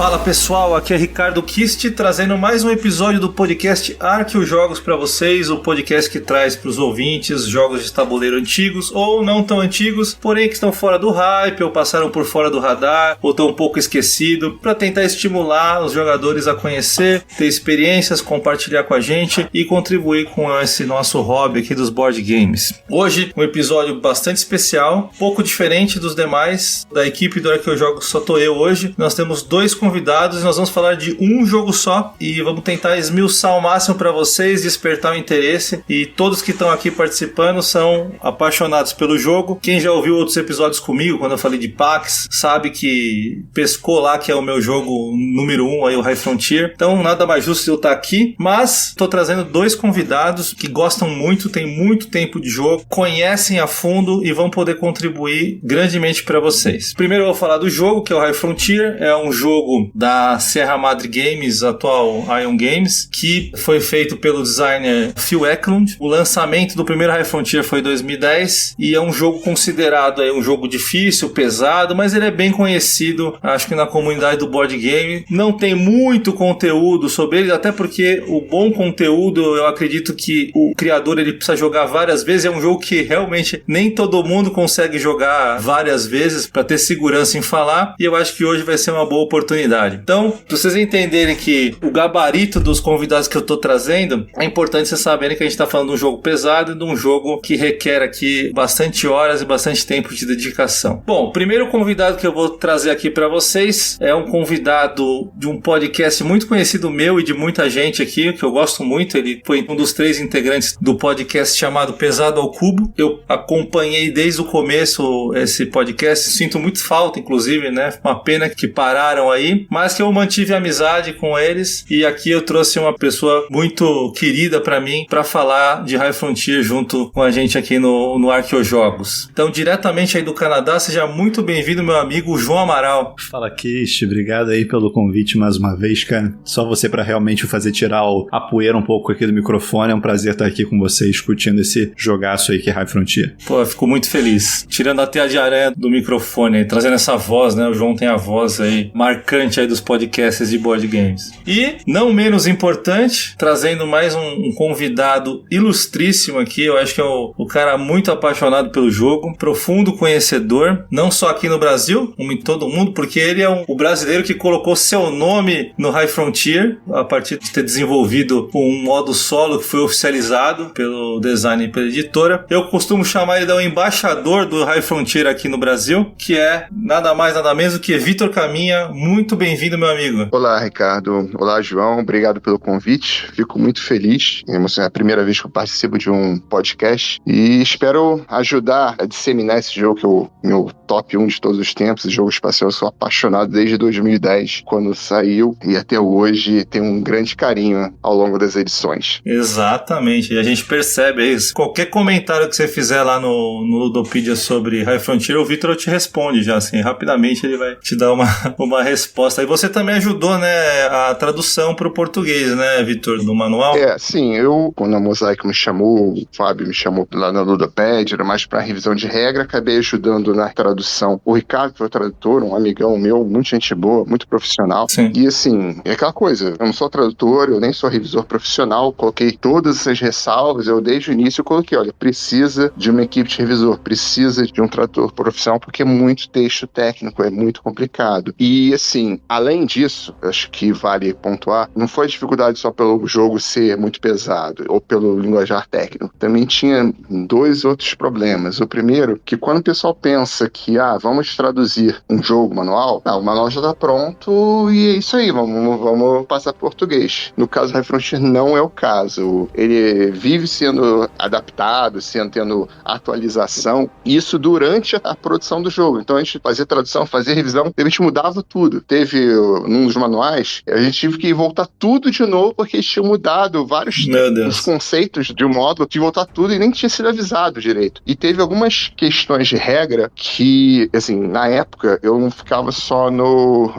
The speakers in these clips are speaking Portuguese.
Fala pessoal, aqui é Ricardo Kist trazendo mais um episódio do podcast Arqueojogos para vocês, o podcast que traz para os ouvintes jogos de tabuleiro antigos ou não tão antigos, porém que estão fora do hype ou passaram por fora do radar ou estão um pouco esquecidos, para tentar estimular os jogadores a conhecer, ter experiências, compartilhar com a gente e contribuir com esse nosso hobby aqui dos board games. Hoje um episódio bastante especial, pouco diferente dos demais da equipe do Arqueojogos, só tô eu hoje. Nós temos dois convidados e nós vamos falar de um jogo só e vamos tentar esmiuçar ao máximo para vocês, despertar o interesse, e todos que estão aqui participando são apaixonados pelo jogo. Quem já ouviu outros episódios comigo, quando eu falei de Pax, sabe que pescou lá que é o meu jogo número 1, aí o High Frontier. Então nada mais justo eu estar aqui, mas tô trazendo dois convidados que gostam muito, têm muito tempo de jogo, conhecem a fundo e vão poder contribuir grandemente para vocês. Primeiro eu vou falar do jogo, que é o High Frontier. É um jogo da Sierra Madre Games, atual Ion Games, que foi feito pelo designer Phil Eklund. O lançamento do primeiro High Frontier foi em 2010 e é um jogo considerado aí um jogo difícil, pesado, mas ele é bem conhecido, acho que na comunidade do board game. Não tem muito conteúdo sobre ele, até porque o bom conteúdo, eu acredito que o criador ele precisa jogar várias vezes. É um jogo que realmente nem todo mundo consegue jogar várias vezes para ter segurança em falar, e eu acho que hoje vai ser uma boa oportunidade. Então, pra vocês entenderem que o gabarito dos convidados que eu tô trazendo, é importante vocês saberem que a gente tá falando de um jogo pesado e de um jogo que requer aqui bastante horas e bastante tempo de dedicação. Bom, o primeiro convidado que eu vou trazer aqui pra vocês é um convidado de um podcast muito conhecido meu e de muita gente aqui, que eu gosto muito. Ele foi um dos 3 integrantes do podcast chamado Pesado ao Cubo. Eu acompanhei desde o começo esse podcast, sinto muito falta, inclusive, né? Uma pena que pararam aí, mas que eu mantive amizade com eles, e aqui eu trouxe uma pessoa muito querida pra mim pra falar de High Frontier junto com a gente aqui no Arqueojogos. Então, diretamente aí do Canadá, seja muito bem-vindo, meu amigo João Amaral. Fala, Kist, obrigado aí pelo convite mais uma vez, cara. Só você pra realmente fazer tirar a poeira um pouco aqui do microfone. É um prazer estar aqui com você discutindo esse jogaço aí que é High Frontier. Pô, eu fico muito feliz. Tirando a teia de aranha do microfone aí, trazendo essa voz, né? O João tem a voz aí marcante aí dos podcasts de board games. E, não menos importante, trazendo mais um convidado ilustríssimo aqui. Eu acho que é o cara muito apaixonado pelo jogo, profundo conhecedor, não só aqui no Brasil, como em todo mundo, porque ele é o brasileiro que colocou seu nome no High Frontier, a partir de ter desenvolvido um modo solo que foi oficializado pelo design e pela editora. Eu costumo chamar ele de um embaixador do High Frontier aqui no Brasil, que é nada mais nada menos do que Vitor Caminha. Muito bem-vindo, meu amigo. Olá, Ricardo. Olá, João. Obrigado pelo convite. Fico muito feliz. É a primeira vez que eu participo de um podcast e espero ajudar a disseminar esse jogo, que é o meu top 1 de todos os tempos. Esse jogo espacial, eu sou apaixonado desde 2010, quando saiu, e até hoje tem um grande carinho ao longo das edições. Exatamente. E a gente percebe isso. Qualquer comentário que você fizer lá no Ludopedia sobre High Frontier, o Vitor te responde já, assim, rapidamente ele vai te dar uma resposta. E você também ajudou, né, a tradução para o português, né, Vitor, do manual? Sim, quando a Mosaic me chamou, o Fábio me chamou lá na Ludopedia, era mais para revisão de regra, acabei ajudando na tradução. O Ricardo, que foi o tradutor, um amigão meu, muito gente boa, muito profissional. Sim. E assim, é aquela coisa, eu não sou tradutor, eu nem sou revisor profissional, coloquei todas essas ressalvas, eu desde o início coloquei, olha, precisa de uma equipe de revisor, precisa de um tradutor profissional, porque é muito texto técnico, é muito complicado. E assim, além disso, acho que vale pontuar, não foi dificuldade só pelo jogo ser muito pesado ou pelo linguajar técnico. Também tinha 2 outros problemas. O primeiro, que quando o pessoal pensa que, vamos traduzir um jogo manual, o manual já está pronto e é isso aí, vamos passar para português. No caso do High Frontier não é o caso. Ele vive sendo adaptado, tendo atualização, isso durante a produção do jogo. Então a gente fazia tradução, fazia revisão, a gente mudava tudo. Teve, num dos manuais, a gente teve que voltar tudo de novo, porque eles tinham mudado vários os conceitos de um módulo, que voltar tudo e nem tinha sido avisado direito. E teve algumas questões de regra que, assim, na época, eu não ficava só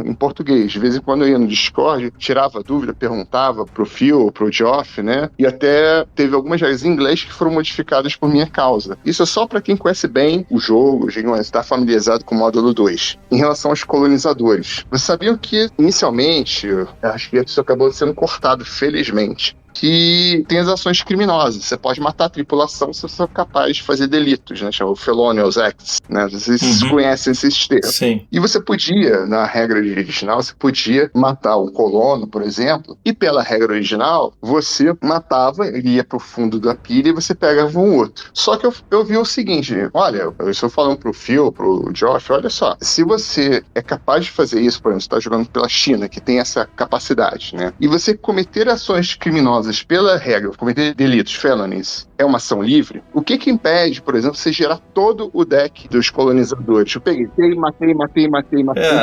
em português. De vez em quando eu ia no Discord, tirava dúvida, perguntava pro Phil, pro Geoff, né? E até teve algumas regras em inglês que foram modificadas por minha causa. Isso é só para quem conhece bem o jogo, está familiarizado com o módulo 2. Em relação aos colonizadores, você sabiam que, inicialmente, acho que isso acabou sendo cortado, felizmente, que tem as ações criminosas. Você pode matar a tripulação se você for capaz de fazer delitos, né? Chama o Felonious Acts, né? Vocês conhecem esses termos. Sim. E você podia, na regra original, você podia matar um colono, por exemplo, e pela regra original, você matava, ele ia pro fundo da pilha e você pegava um outro. Só que eu vi o seguinte, olha, eu estou falando pro Phil, pro Josh, olha só, se você é capaz de fazer isso, por exemplo, você está jogando pela China, que tem essa capacidade, né? E você cometer ações criminosas pela regra, cometer delitos, felonies, é uma ação livre, o que impede, por exemplo, você gerar todo o deck dos colonizadores? Eu peguei, matei.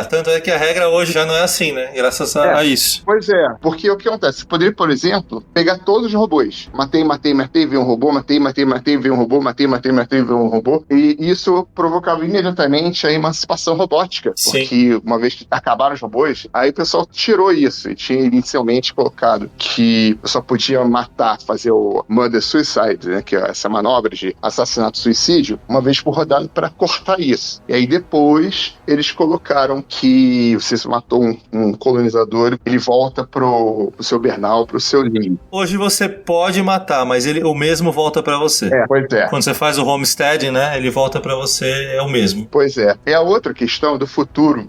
Tanto é que a regra hoje já não é assim, né? Graças a isso. Pois é, porque o que acontece? Você poderia, por exemplo, pegar todos os robôs. Matei, veio um robô, matei, veio um robô, matei, veio um robô. E isso provocava imediatamente a emancipação robótica. Sim. Porque uma vez que acabaram os robôs, aí o pessoal tirou isso e tinha inicialmente colocado que o pessoal podia matar, fazer o murder suicide, né, que é essa manobra de assassinato-suicídio, uma vez por rodada para cortar isso. E aí depois eles colocaram que se matou um colonizador, ele volta pro seu Bernal, pro seu Lee. Hoje você pode matar, mas o mesmo volta para você. Pois é. Quando você faz o homestead, né, ele volta para você, é o mesmo. Pois é. É a outra questão do futuro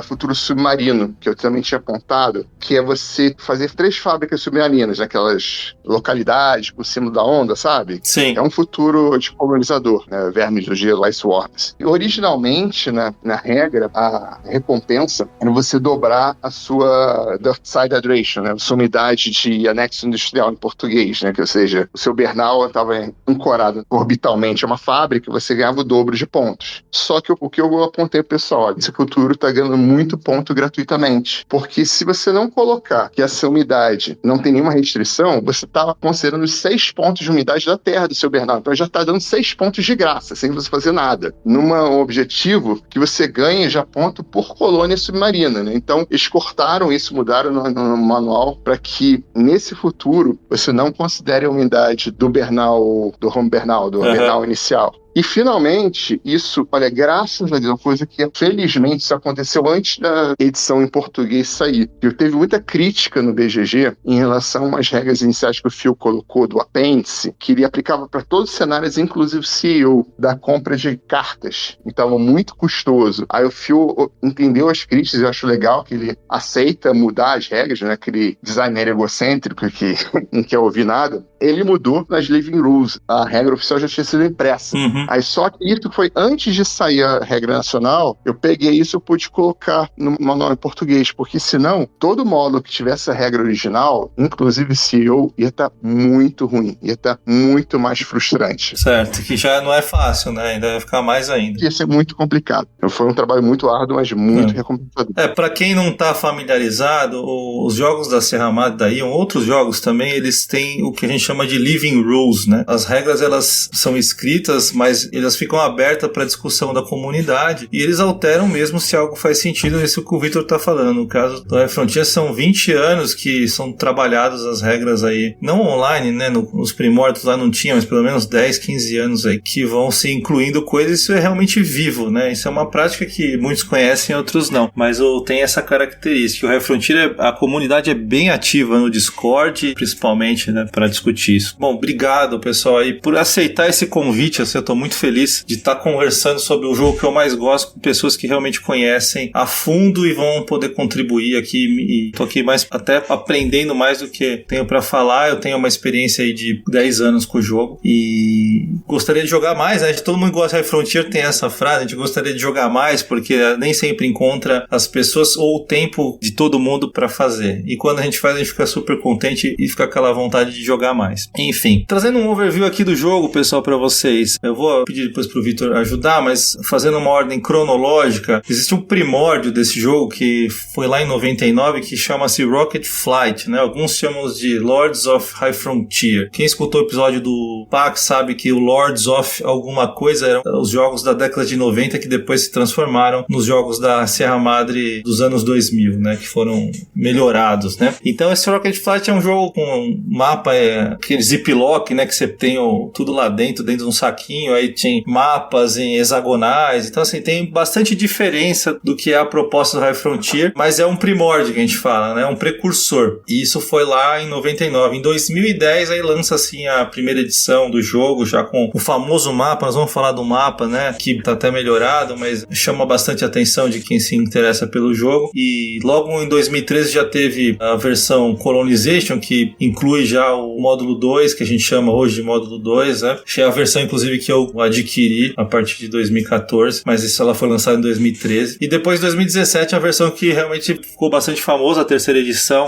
futuro submarino, que eu também tinha apontado, que é você fazer 3 fábricas submarinas, naquelas localidades por cima da onda, sabe? Sim. É um futuro de colonizador, né? Vermes do gelo, Ice Worms. E originalmente, na regra, a recompensa era você dobrar a sua Dirt Side Hydration, né? A sua unidade de anexo industrial em português, né? Que, ou seja, o seu Bernal estava ancorado orbitalmente a uma fábrica e você ganhava o dobro de pontos. Só que o que eu apontei pro pessoal, olha, esse futuro está ganhando muito ponto gratuitamente. Porque se você não colocar que essa unidade não tem nenhuma restrição, você está considerando os 6 pontos de unidade da Terra do seu Bernal. Então já está dando 6 pontos de graça, sem você fazer nada. Num objetivo que você ganha já ponto por colônia submarina, né? Então eles cortaram isso, mudaram no manual para que nesse futuro você não considere a unidade do Bernal, do home Bernal, do Bernal inicial. E, finalmente, isso, olha, graças a Deus, uma coisa que, felizmente, isso aconteceu antes da edição em português sair. Teve muita crítica no BGG em relação às regras iniciais que o Phil colocou do apêndice, que ele aplicava para todos os cenários, inclusive CEO, da compra de cartas. Então, muito custoso. Aí o Phil entendeu as críticas, eu acho legal que ele aceita mudar as regras, né? Aquele designer egocêntrico que não quer ouvir nada. Ele mudou nas Living Rules. A regra oficial já tinha sido impressa. Aí só que isso foi antes de sair a regra nacional, eu peguei isso e pude colocar no manual em português, porque senão, todo módulo que tivesse a regra original, inclusive CEO, ia estar muito ruim, ia estar muito mais frustrante. Certo, que já não é fácil, né? Ainda vai ficar mais ainda. Ia ser muito complicado. Foi um trabalho muito árduo, mas muito recompensador. Pra quem não tá familiarizado, os jogos da Sierra Madre da Ion, outros jogos também, eles têm o que a gente chama de Living Rules, né? As regras, elas são escritas, mas elas ficam abertas para discussão da comunidade e eles alteram mesmo se algo faz sentido. Isso que o Victor tá falando. No caso do Frontier, são 20 anos que são trabalhadas as regras aí, não online, né? Nos primórdios lá não tinha, mas pelo menos 10, 15 anos aí que vão se incluindo coisas. Isso é realmente vivo, né? Isso é uma prática que muitos conhecem, outros não, mas tem essa característica. O High Frontier, a comunidade é bem ativa no Discord, principalmente, né? Para discutir isso. Bom, obrigado, pessoal, aí por aceitar esse convite. Eu tô muito feliz de estar conversando sobre o jogo que eu mais gosto com pessoas que realmente conhecem a fundo e vão poder contribuir aqui. E tô aqui mais até aprendendo mais do que tenho para falar. Eu tenho uma experiência aí de 10 anos com o jogo e gostaria de jogar mais, né? Todo mundo gosta de High Frontier, tem essa frase, a gente gostaria de jogar mais porque nem sempre encontra as pessoas ou o tempo de todo mundo para fazer. E quando a gente faz, a gente fica super contente e fica aquela vontade de jogar mais. Enfim, trazendo um overview aqui do jogo, pessoal, para vocês. Eu vou pedir depois pro Victor ajudar, mas fazendo uma ordem cronológica, existe um primórdio desse jogo que foi lá em 99 que chama-se Rocket Flight, né? Alguns chamam de Lords of High Frontier. Quem escutou o episódio do PAX sabe que o Lords of alguma coisa eram os jogos da década de 90 que depois se transformaram nos jogos da Sierra Madre dos anos 2000, né? Que foram melhorados, né? Então esse Rocket Flight é um jogo com um mapa aquele ziplock, né, que você tem tudo lá dentro de um saquinho, aí tem mapas em hexagonais, então assim, tem bastante diferença do que é a proposta do High Frontier, mas é um primórdio que a gente fala, né, um precursor, e isso foi lá em 99. Em 2010 aí lança assim a primeira edição do jogo, já com o famoso mapa, nós vamos falar do mapa, né, que tá até melhorado, mas chama bastante a atenção de quem se interessa pelo jogo, e logo em 2013 já teve a versão Colonization, que inclui já o módulo 2, que a gente chama hoje de módulo 2, né, que é a versão inclusive que eu adquiri a partir de 2014, mas isso ela foi lançada em 2013, e depois em 2017 a versão que realmente ficou bastante famosa, a terceira edição,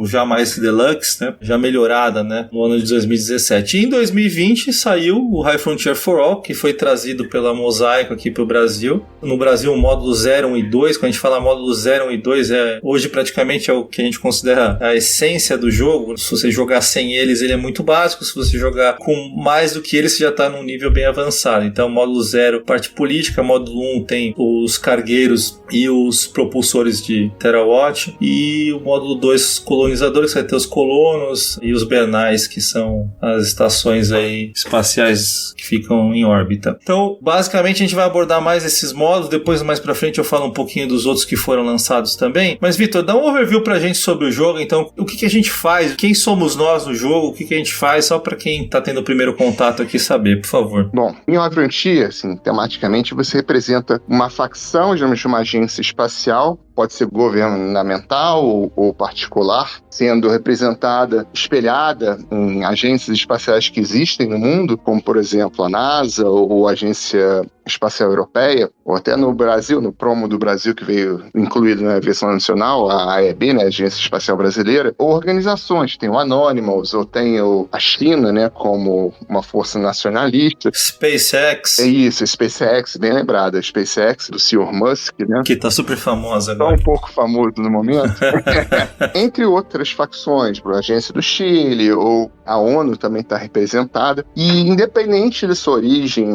já mais deluxe, né, já melhorada, né, no ano de 2017. E em 2020 saiu o High Frontier for All, que foi trazido pela Mosaico aqui pro Brasil. No Brasil, o módulo 0, 1 e 2, quando a gente fala módulo 0, 1 e 2, hoje praticamente é o que a gente considera a essência do jogo. Se você jogar sem eles, ele é muito básico. Se você jogar com mais do que eles, você já está num nível bem avançado. Então, módulo 0, parte política. Módulo 1 tem os cargueiros e os propulsores de Terawatt. E o módulo 2, colonizadores, vai ter os colonos e os bernais, que são as estações aí espaciais que ficam em órbita. Então, basicamente, a gente vai abordar mais esses módulos. Depois, mais pra frente, eu falo um pouquinho dos outros que foram lançados também. Mas, Vitor, dá um overview pra gente sobre o jogo. Então, o que a gente faz? Quem somos nós no jogo? O que a gente faz? Só pra quem tá tendo o primeiro contato aqui saber, por favor. Bom, em High Frontier, assim, tematicamente, você representa uma facção, digamos, de uma agência espacial, pode ser governamental ou particular, sendo representada, espelhada em agências espaciais que existem no mundo, como, por exemplo, a NASA ou a Agência Espacial Europeia, ou até no Brasil, no promo do Brasil, que veio incluído na versão nacional, a AEB, né, a Agência Espacial Brasileira, ou organizações, tem o Anonymous, ou tem a China, né, como uma força nacionalista. SpaceX. É isso, SpaceX, bem lembrada, SpaceX, do Sr. Musk, né? Que tá super famosa agora. Um pouco famoso no momento, entre outras facções, a Agência do Chile, ou a ONU também está representada, e independente da sua origem,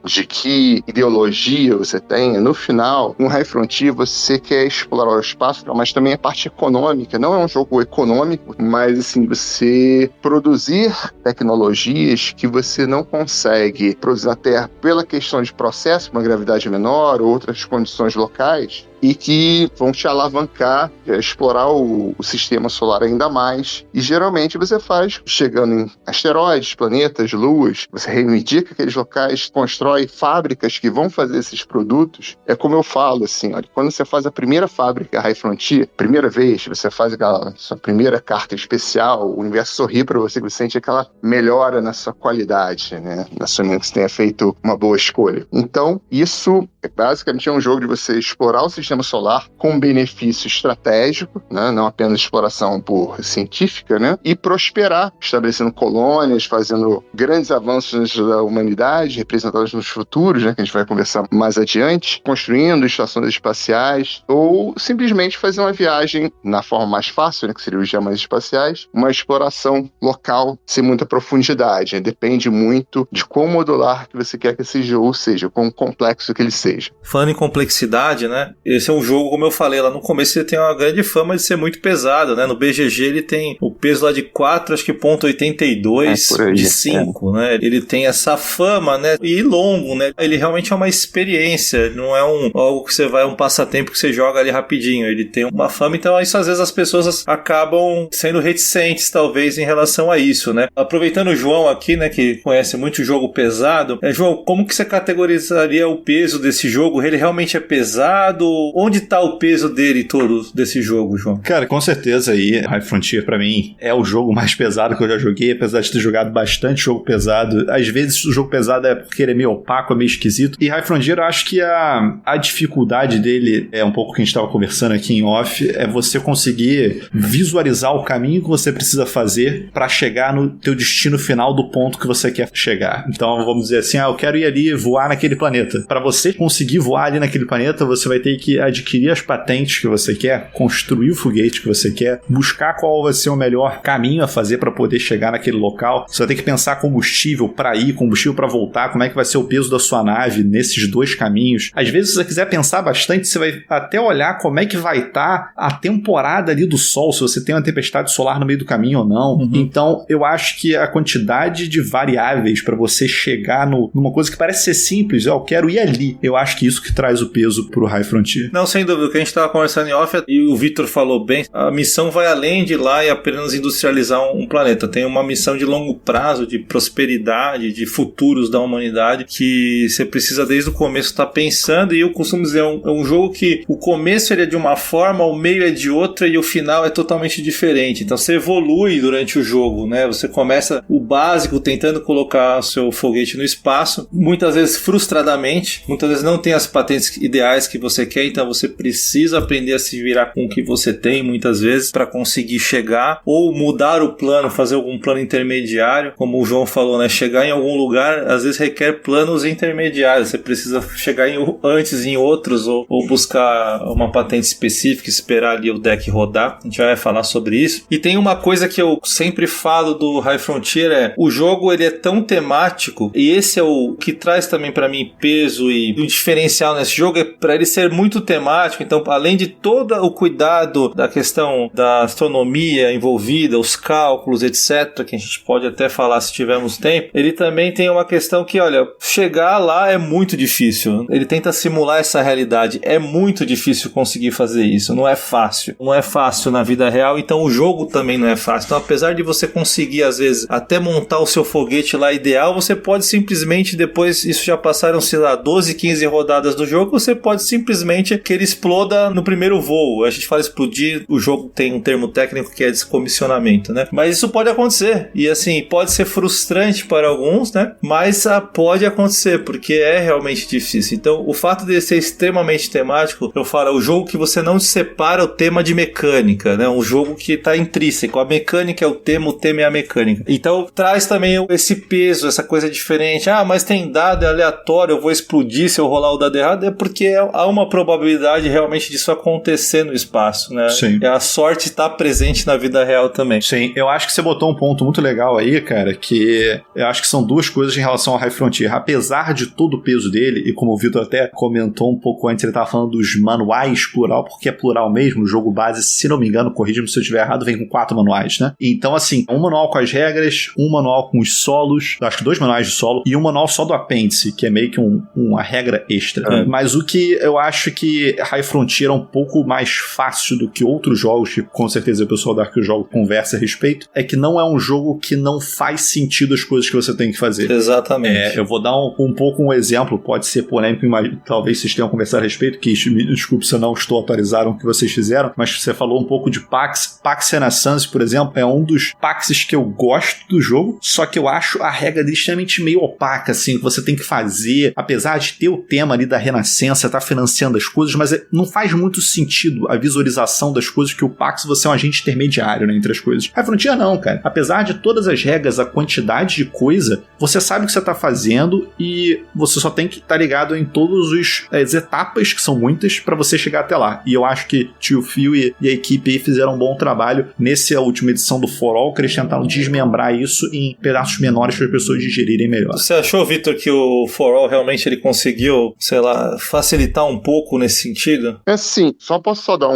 de que ideologia você tenha, no final, no High Frontier você quer explorar o espaço, mas também a parte econômica, não é um jogo econômico, mas assim, você produzir tecnologias que você não consegue produzir na Terra pela questão de processo, uma gravidade menor, ou outras condições locais, e que vão te alavancar a explorar o sistema solar ainda mais. E geralmente você faz chegando em asteroides, planetas, luas, você reivindica aqueles locais, constrói fábricas que vão fazer esses produtos. É como eu falo, assim, olha, quando você faz a primeira fábrica High Frontier, primeira vez, você faz aquela sua primeira carta especial, o universo sorri para você, você sente aquela melhora na sua qualidade, né? Assumindo que você tenha feito uma boa escolha. Então, isso basicamente é um jogo de você explorar o sistema solar com benefício estratégico, né? Não apenas exploração por científica, né? E prosperar, estabelecendo colônias, fazendo grandes avanços da humanidade, representados nos futuros, né? Que a gente vai conversar mais adiante, construindo estações espaciais, ou simplesmente fazer uma viagem na forma mais fácil, né? Que seria os gemas espaciais, uma exploração local sem muita profundidade, né? Depende muito de quão modular que você quer que esse jogo seja, quão complexo que ele seja. Falando em complexidade, né? Esse é um jogo, como eu falei lá no começo, ele tem uma grande fama de ser muito pesado, né? No BGG ele tem o peso lá de 4, acho que ponto 82 de 5, né? Ele tem essa fama, né? E longo, né? Ele realmente é uma experiência, não é algo que você vai, um passatempo que você joga ali rapidinho. Ele tem uma fama, então isso às vezes as pessoas acabam sendo reticentes, talvez, em relação a isso, né? Aproveitando o João aqui, né? Que conhece muito jogo pesado. João, como que você categorizaria o peso desse jogo? Ele realmente é pesado? Onde tá o peso dele todo, desse jogo, João? Cara, com certeza aí, High Frontier pra mim é o jogo mais pesado que eu já joguei, apesar de ter jogado bastante jogo pesado. Às vezes o jogo pesado é porque ele é meio opaco, é meio esquisito. E High Frontier, eu acho que a dificuldade dele é um pouco o que a gente tava conversando aqui em off, é você conseguir visualizar o caminho que você precisa fazer pra chegar no teu destino final do ponto que você quer chegar. Então, vamos dizer assim, eu quero ir ali voar naquele planeta. Pra você conseguir voar ali naquele planeta, você vai ter que adquirir as patentes que você quer, construir o foguete que você quer, buscar qual vai ser o melhor caminho a fazer para poder chegar naquele local. Você vai ter que pensar combustível para ir, combustível para voltar, como é que vai ser o peso da sua nave nesses dois caminhos. Às vezes, se você quiser pensar bastante, você vai até olhar como é que vai estar a temporada ali do Sol, se você tem uma tempestade solar no meio do caminho ou não. Então, eu acho que a quantidade de variáveis para você chegar numa coisa que parece ser simples, eu quero ir ali, eu acho que isso que traz o peso pro High Frontier. Não, sem dúvida, o que a gente estava conversando em off, e o Victor falou bem, a missão vai além de ir lá e apenas industrializar um planeta. Tem uma missão de longo prazo, de prosperidade, de futuros da humanidade, que você precisa desde o começo estar pensando, e eu costumo dizer, é um jogo que o começo ele é de uma forma, o meio é de outra e o final é totalmente diferente. Então você evolui durante o jogo, né? Você começa o básico, tentando colocar o seu foguete no espaço, muitas vezes frustradamente, muitas vezes não tem as patentes ideais que você quer, então você precisa aprender a se virar com o que você tem, muitas vezes, para conseguir chegar, ou mudar o plano, fazer algum plano intermediário, como o João falou, né? Chegar em algum lugar, às vezes requer planos intermediários, você precisa chegar antes em outros, ou buscar uma patente específica, esperar ali o deck rodar, a gente vai falar sobre isso. E tem uma coisa que eu sempre falo do High Frontier, o jogo ele é tão temático, e esse é o que traz também para mim peso e o diferencial nesse jogo, é para ele ser muito temático. Então, além de todo o cuidado da questão da astronomia envolvida, os cálculos, etc., que a gente pode até falar se tivermos tempo, ele também tem uma questão que, olha, chegar lá é muito difícil. Ele tenta simular essa realidade. É muito difícil conseguir fazer isso. Não é fácil. Não é fácil na vida real, então o jogo também não é fácil. Então, apesar de você conseguir, às vezes, até montar o seu foguete lá ideal, você pode simplesmente, depois, isso já passaram, sei lá, 12, 15 rodadas do jogo, você pode simplesmente que ele exploda no primeiro voo. A gente fala explodir, o jogo tem um termo técnico que é descomissionamento, né? Mas isso pode acontecer. E assim, pode ser frustrante para alguns, né? Mas pode acontecer, porque é realmente difícil. Então, o fato de ser extremamente temático, eu falo, é o jogo que você não separa o tema de mecânica, né? Um jogo que está intrínseco. A mecânica é o tema é a mecânica. Então, traz também esse peso, essa coisa diferente. Ah, mas tem dado, é aleatório, eu vou explodir se eu rolar o dado errado. É porque há uma probabilidade realmente disso acontecer no espaço, né? Sim. E a sorte está presente na vida real também. Sim, eu acho que você botou um ponto muito legal aí, cara, que eu acho que são duas coisas em relação ao High Frontier. Apesar de todo o peso dele, e como o Vitor até comentou um pouco antes, ele estava falando dos manuais plural, porque é plural mesmo, o jogo base, se não me engano, corrija-me se eu estiver errado, vem com 4 manuais, né? Então, assim, um manual com as regras, um manual com os solos, acho que 2 manuais de solo, e um manual só do apêndice, que é meio que uma regra extra. Mas o que eu acho que High Frontier é um pouco mais fácil do que outros jogos, que com certeza o pessoal da Arque Jogo conversa a respeito, é que não é um jogo que não faz sentido as coisas que você tem que fazer. Exatamente. Eu vou dar um pouco um exemplo, pode ser polêmico, mas talvez vocês tenham conversado a respeito, que me desculpe se eu não estou atualizando o que vocês fizeram, mas você falou um pouco de Pax. Pax Renaissance, por exemplo, é um dos Paxes que eu gosto do jogo, só que eu acho a regra dele extremamente meio opaca, assim, que você tem que fazer, apesar de ter o tema ali da Renascença, tá financiando as coisas, mas não faz muito sentido a visualização das coisas, que o Pax você é um agente intermediário, né, entre as coisas. A Frontier não, cara. Apesar de todas as regras, a quantidade de coisa, você sabe o que você tá fazendo e você só tem que estar ligado em todas as etapas, que são muitas, pra você chegar até lá. E eu acho que Tio Phil e a equipe aí fizeram um bom trabalho nessa última edição do For All, que eles tentaram desmembrar isso em pedaços menores para as pessoas digerirem melhor. Você achou, Victor, que o For All realmente ele conseguiu, sei lá, facilitar um pouco nesse sentido? É sim, posso dar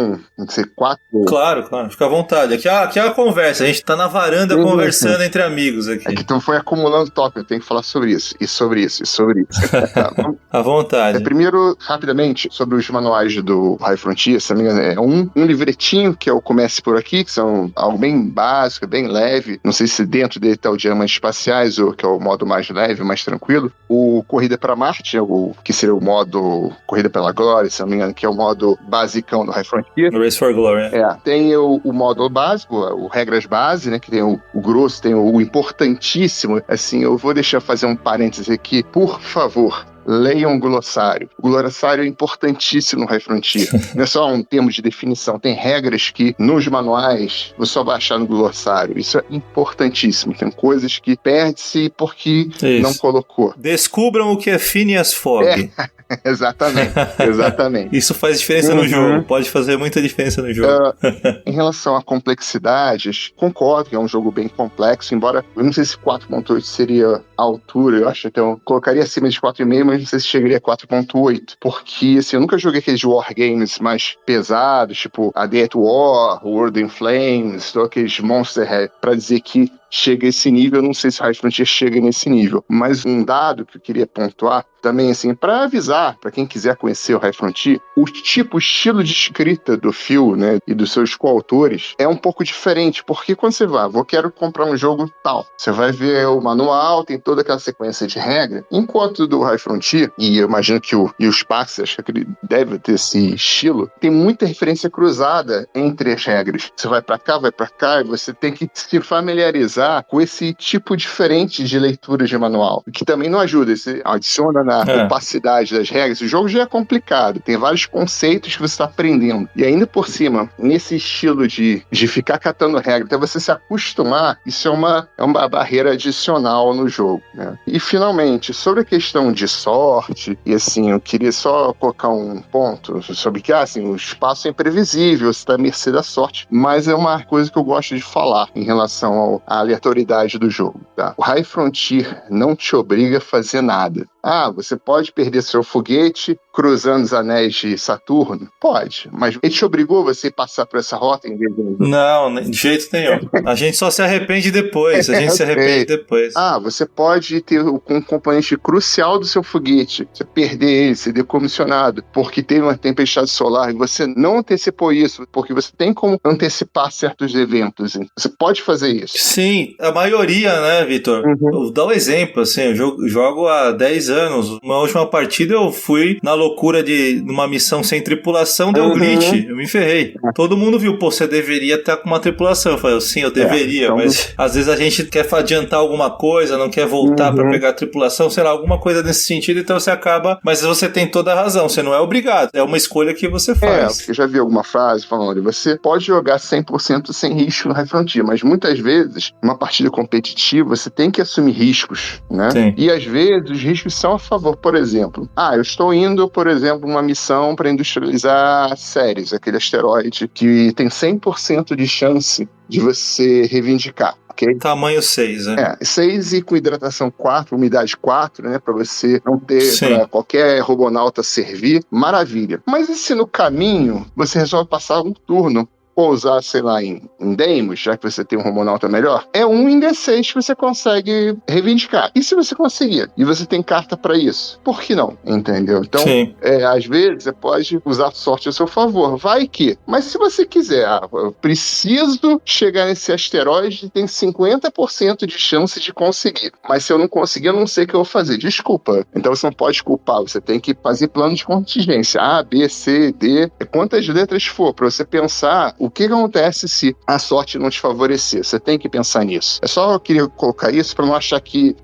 quatro? Claro, fica à vontade. Aqui é a conversa, a gente tá na varanda conversando entre amigos aqui. É que tu foi acumulando tópico, eu tenho que falar sobre isso, e sobre isso, e sobre isso. À vontade. Primeiro, rapidamente, sobre os manuais do High Frontier, se não me engano, é um livretinho, que é o Comece Por Aqui, que são algo bem básico, bem leve. Não sei se dentro dele tá o Diamantes Espaciais, ou que é o modo mais leve, mais tranquilo. O Corrida para Marte, que seria o modo Corrida pela Glória, se não me engano, que é o modo basicão do High Frontier. Race for Glory. Tem o módulo básico, o Regras Base, né, que tem o grosso, tem o importantíssimo. Assim, eu vou deixar fazer um parênteses aqui, por favor. leiam o glossário. O glossário é importantíssimo no High Frontier. Não é só um termo de definição, tem regras que nos manuais você só vai achar no glossário. Isso é importantíssimo. Tem coisas que perde-se porque não colocou. Descubram o que é Phineas Fogg. Exatamente. Isso faz diferença no jogo, pode fazer muita diferença no jogo. Em relação à complexidade, concordo que é um jogo bem complexo, embora eu não sei se 4.8 seria a altura, eu acho, então eu colocaria acima de 4.5, mas não sei se chegaria a 4.8, porque assim, eu nunca joguei aqueles wargames mais pesados, tipo A Day at War, World in Flames, ou aqueles Monster Head, pra dizer que chega a esse nível. Eu não sei se o High Frontier chega nesse nível, mas um dado que eu queria pontuar também, assim, para avisar, para quem quiser conhecer o High Frontier, o estilo de escrita do Phil, né, e dos seus coautores é um pouco diferente, porque quando você vai, quero comprar um jogo tal, você vai ver o manual, tem toda aquela sequência de regra, enquanto do High Frontier, e eu imagino que os Pax, acho que ele deve ter esse estilo, tem muita referência cruzada entre as regras. Você vai para cá, e você tem que se familiarizar com esse tipo diferente de leitura de manual, que também não ajuda, você adiciona na opacidade das regras. O jogo já é complicado, tem vários conceitos que você está aprendendo, e ainda por cima, nesse estilo de ficar catando regra, até você se acostumar, isso é uma barreira adicional no jogo, né? E finalmente, sobre a questão de sorte, e assim, eu queria só colocar um ponto sobre que, assim, o espaço é imprevisível, você está à mercê da sorte, mas é uma coisa que eu gosto de falar em relação à aleatoriedade do jogo, tá? O High Frontier não te obriga a fazer nada. Você pode perder seu foguete cruzando os anéis de Saturno? Pode, mas ele te obrigou você a passar por essa rota em vez de... Não, de jeito nenhum. A gente só se arrepende depois, Você pode ter um componente crucial do seu foguete, você perder ele, ser decomissionado, porque teve uma tempestade solar, e você não antecipou isso, porque você tem como antecipar certos eventos. Você pode fazer isso. Sim, a maioria, né, Vitor? Vou dar um exemplo, assim, eu jogo há 10 anos. Na última partida eu fui na loucura de uma missão sem tripulação, deu glitch, eu me ferrei. Todo mundo viu, você deveria estar com uma tripulação. Eu falei, sim, eu deveria, então... mas às vezes a gente quer adiantar alguma coisa, não quer voltar pra pegar a tripulação, sei lá, alguma coisa nesse sentido, então você acaba, mas você tem toda a razão, você não é obrigado, é uma escolha que você faz. Eu já vi alguma frase falando, você pode jogar 100% sem risco no High Frontier, mas muitas vezes, numa partida competitiva, você tem que assumir riscos, né? Sim. E às vezes os riscos são a favor. Por exemplo, eu estou indo, por exemplo, uma missão para industrializar Ceres, aquele asteroide que tem 100% de chance de você reivindicar. Okay? Tamanho 6, né? 6 e com hidratação 4, umidade 4, né? Pra você não ter, pra qualquer robonauta servir, maravilha. Mas e se no caminho você resolve passar um turno pousar, sei lá, em Deimos, já que você tem um romonauta melhor, é 1 em D6 que você consegue reivindicar. E se você conseguir? E você tem carta pra isso? Por que não? Entendeu? Então, às vezes, você pode usar sorte a seu favor. Vai que. Mas se você quiser, eu preciso chegar nesse asteroide e tem 50% de chance de conseguir. Mas se eu não conseguir, eu não sei o que eu vou fazer. Desculpa. Então você não pode culpar. Você tem que fazer plano de contingência. A, B, C, D. Quantas letras for, pra você pensar o que acontece se a sorte não te favorecer. Você tem que pensar nisso. Eu queria colocar isso pra não achar que...